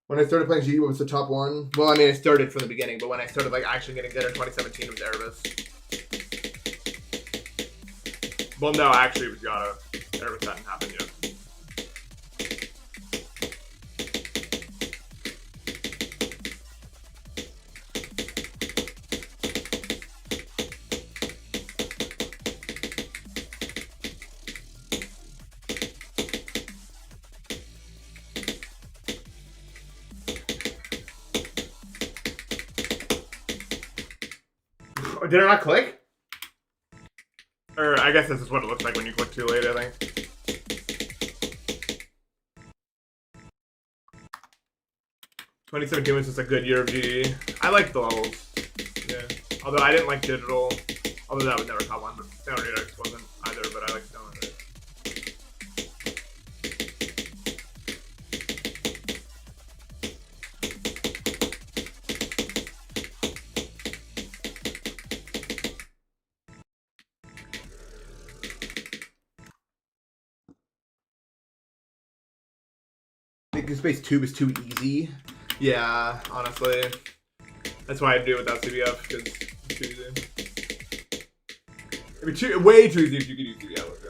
When I started playing G, what was the top one? Well, I mean, I started from the beginning, but when I started like actually getting good in 2017, it was Erebus. Well, no, actually, it was Yata. Erebus hadn't happened yet. Did it not click? Or I guess this is what it looks like when you click too late, I think. $2017 was just a good year of GD. I liked the levels. Yeah. Although I didn't like digital. Although that was never top one, but Stone Redux wasn't either, but I like Stone Redux. Space Tube is too easy. Yeah, honestly. That's why I do it without CBF, because it's too easy. It'd be way too easy if you could use CBF, let's be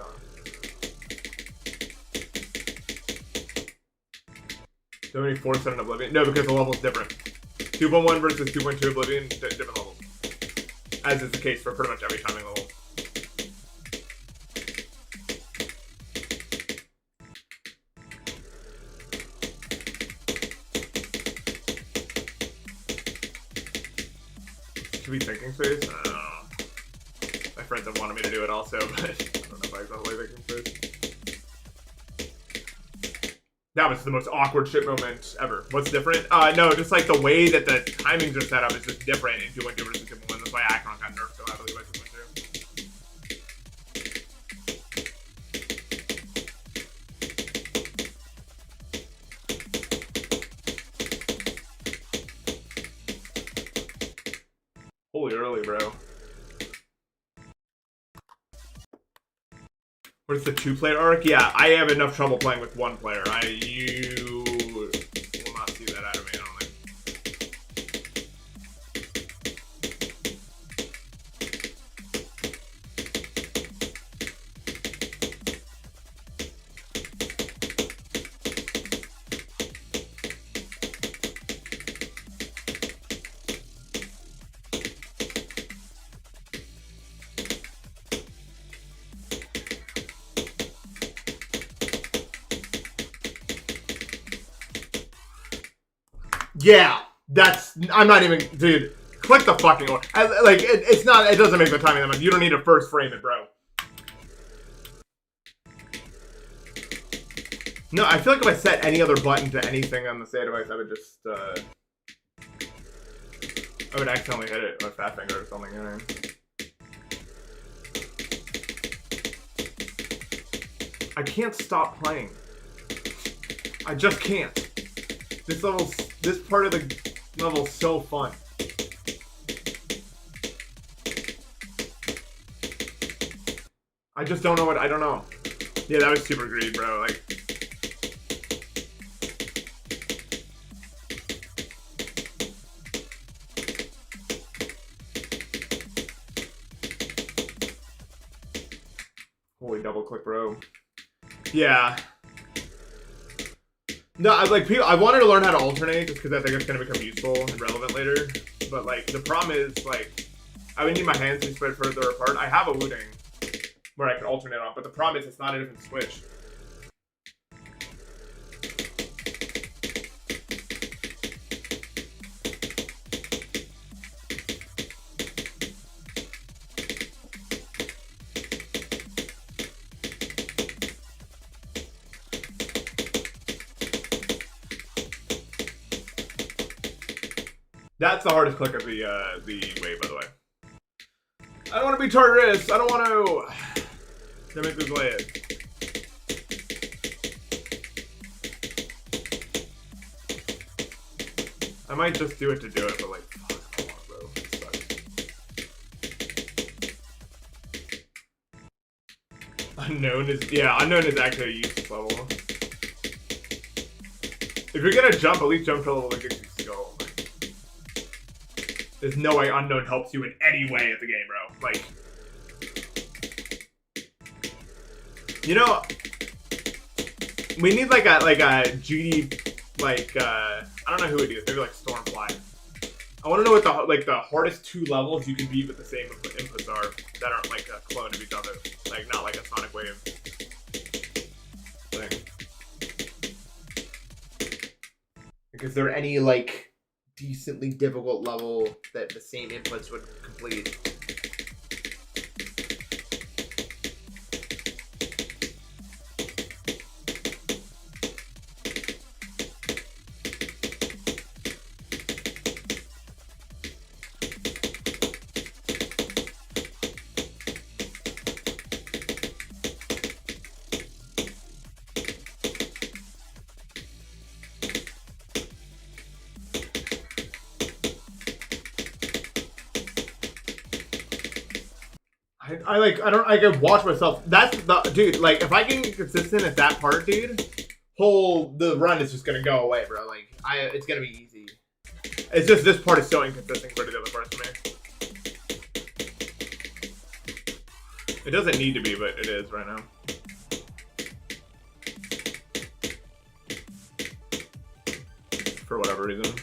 honest. So many 4-7 Oblivion? No, because the level's different. 2.1 versus 2.2 Oblivion, different levels. As is the case for pretty much every timing level. Should be thinking space? I don't know. My friends have wanted me to do it also, but I don't know if I exactly thinking space. That was the most awkward shit moment ever. What's different? No, just like the way that the timings are set up is just different in 2.2 versus 2.1. That's why Acheron got nerfed so heavily by 2.2. Holy early, bro. What's the 2-player arc? Yeah, I have enough trouble playing with 1 player. You will not see that out of me, I don't think. Yeah, I'm not even, dude, click the fucking order. It's not, it doesn't make the timing that much. You don't need to first frame it, bro. No, I feel like if I set any other button to anything on the state device, I would just, I would accidentally hit it with fat finger or something, you know? I can't stop playing. I just can't. This part of the level's so fun. I just don't know I don't know. Yeah, that was super greedy, bro. Like, holy double click, bro. Yeah. No, I wanted to learn how to alternate just because I think it's going to become useful and relevant later. But, like, the problem is, like, I would need my hands to be spread further apart. I have a Wu-Ding where I can alternate on, but the problem is it's not a different switch. That's the hardest click of the wave, by the way. I don't want to be Tartarus. I don't want to. Can I make this play it? I might just do it to do it, but like, fuck, come on, bro. It sucks. Unknown is, yeah, unknown is actually a useless level. If you're gonna jump, at least jump to a level that gives you skill. Like, there's no way unknown helps you in any way at the game, bro. Like, you know, we need like a GD, like I don't know who it is. Maybe like Stormfly. I want to know what the hardest 2 levels you can beat with the same inputs are that aren't like a clone of each other, like not like a Sonic Wave thing. Like, is there any like decently difficult level that the same inputs would complete? I can watch myself. That's the dude. Like, if I can get consistent at that part, dude, the run is just gonna go away, bro. Like, it's gonna be easy. It's just this part is so inconsistent compared to the other parts for me. It doesn't need to be, but it is right now. For whatever reason.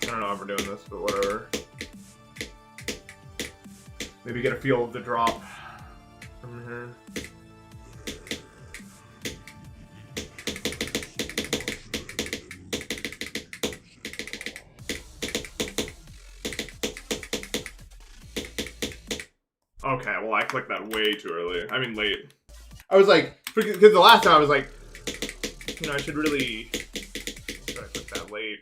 I don't know if we're doing this, but whatever. Maybe get a feel of the drop from here. Okay, well I clicked that way too early. I mean late. I was like, because the last time I was like, you know, I should really try to click that late.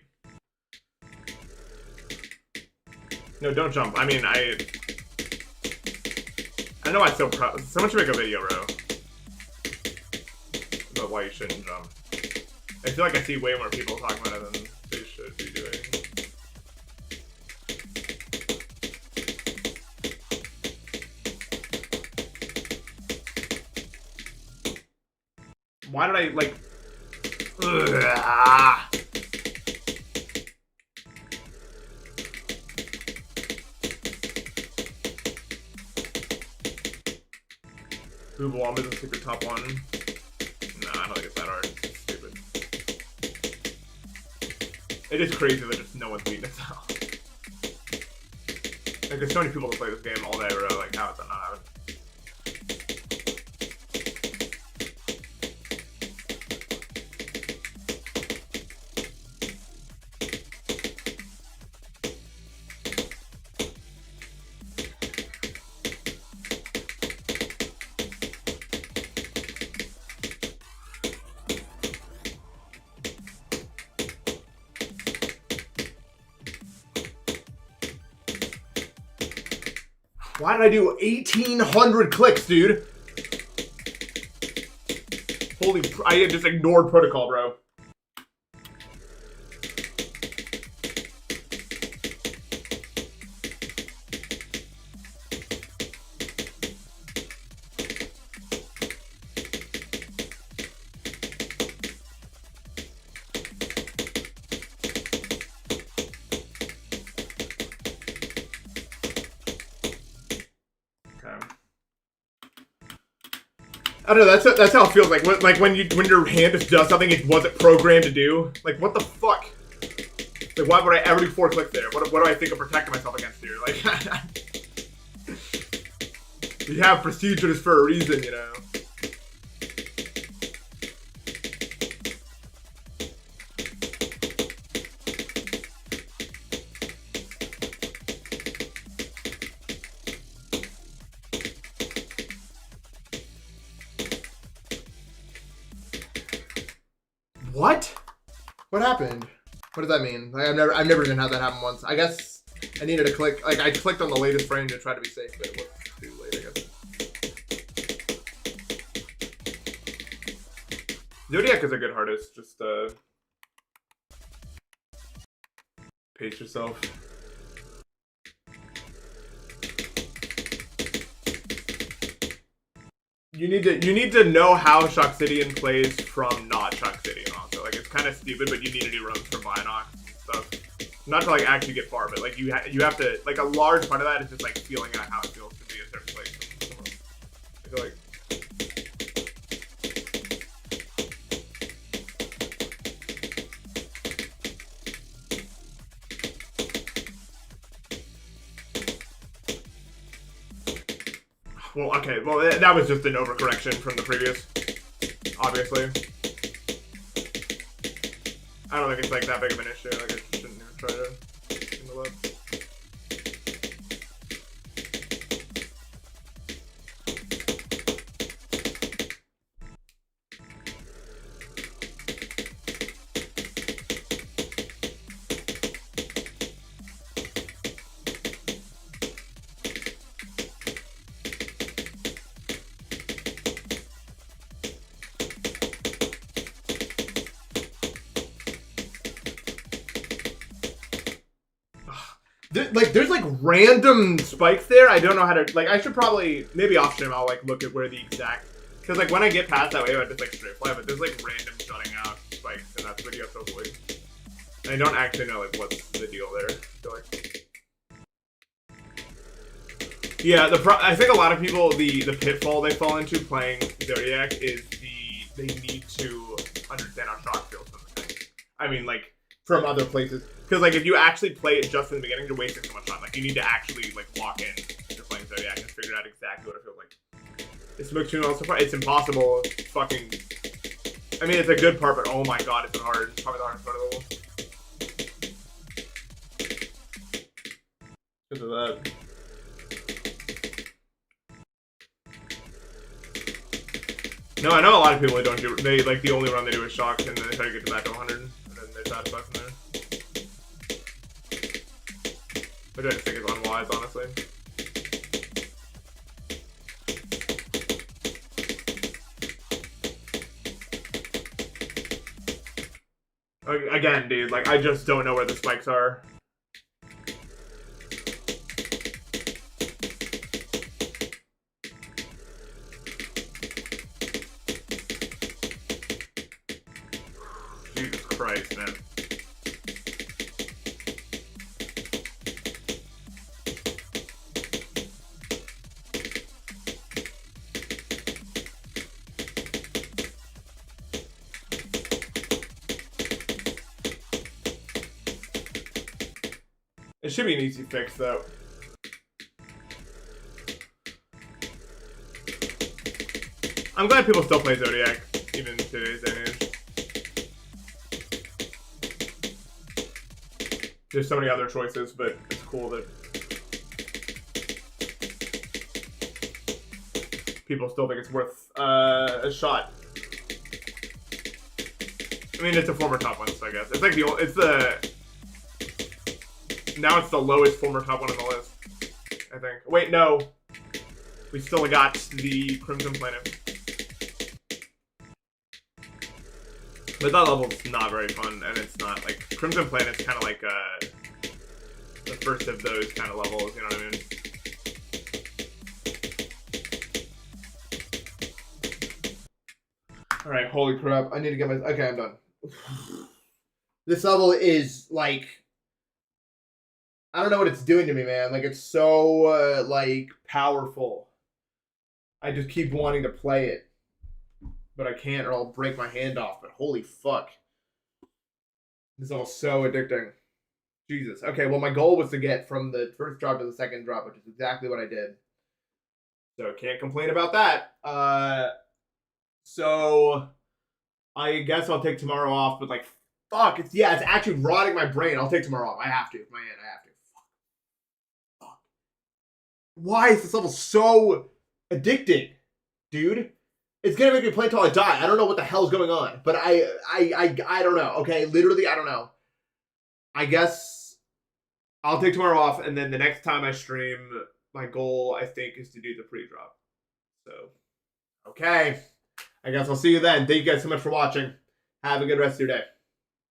No, don't jump. I mean, I know I'm so proud. Someone should make a video, bro, about why you shouldn't jump. I feel like I see way more people talking about it than they should be doing. Why did I, like... Ugh. Boobalom is a secret top 1. Nah, I don't think it's that hard. It's stupid. It is crazy that just no one's beating this out. Like, there's so many people that play this game all day, bro. Like, how is that not happening? Why did I do 1,800 clicks, dude? Holy, I just ignored protocol, bro. I don't know. That's how it feels like. When your hand just does something it wasn't programmed to do. Like, what the fuck? Like, why would I ever do 4 clicks there? What do I think I'm protecting myself against here? Like, you have procedures for a reason, you know. What? What happened? What does that mean? Like, I've never even had that happen once. I guess I needed to click. Like I clicked on the latest frame to try to be safe, but it was too late. I guess. Zodiac is a good artist. Just pace yourself. You need to know how Shoxidian plays from not Shoxidian also. Like it's kind of stupid, but you need to do runs from Bionox and stuff. Not to like actually get far, but like you have to like a large part of that is just like feeling out how it feels to be a certain place. I feel like. Well, okay. Well, that was just an overcorrection from the previous, obviously. I don't think it's like that big of an issue. Like I shouldn't even try to single up. There's like random spikes there. I don't know how to like. I should probably maybe off stream. I'll like look at where the exact because like when I get past that wave, I just like straight fly. But there's like random shutting out spikes, and that's what you have to avoid. And I don't actually know like what's the deal there. So, like, yeah, I think a lot of people the pitfall they fall into playing Zodiac is they need to understand how shock feels from the thing. I mean like from other places. Because, like, if you actually play it just in the beginning, you're wasting so much time. Like, you need to actually, like, lock in to playing Zodiac and figure out exactly what it feels like. It's it's impossible. It's fucking... I mean, it's a good part, but oh my god, it's hard. It's probably the hardest part of the level. Because of that. No, I know a lot of people that don't do... They, like, the only run they do is shock, and then they try to get to back to 100, and then they're satisfied from there. Which I just think is unwise, honestly. Again, dude, like, I just don't know where the spikes are. Jesus Christ, man. It should be an easy fix, though. I'm glad people still play Zodiac, even in today's day and age. There's so many other choices, but it's cool that people still think it's worth a shot. I mean, it's a former top one, so I guess. It's like now it's the lowest former top one on the list, I think. Wait, no. We still got the Crimson Planet. But that level's not very fun, and it's not, like, Crimson Planet's kind of like, the first of those kind of levels, you know what I mean? Alright, holy crap, I need to get my, okay, I'm done. This level is, like, I don't know what it's doing to me, man. Like, it's so, like, powerful. I just keep wanting to play it. But I can't or I'll break my hand off. But holy fuck. This is all so addicting. Jesus. Okay, well, my goal was to get from the first drop to the second drop, which is exactly what I did. So, can't complain about that. So, I guess I'll take tomorrow off, but, like, fuck. It's actually rotting my brain. I'll take tomorrow off. I have to. My hand, I have to. Fuck. Why is this level so addicting, dude? It's gonna make me play until I die. I don't know what the hell's going on, but I don't know. Okay, literally, I don't know. I guess I'll take tomorrow off, and then the next time I stream, my goal I think is to do the pre-drop. So, okay, I guess I'll see you then. Thank you guys so much for watching. Have a good rest of your day.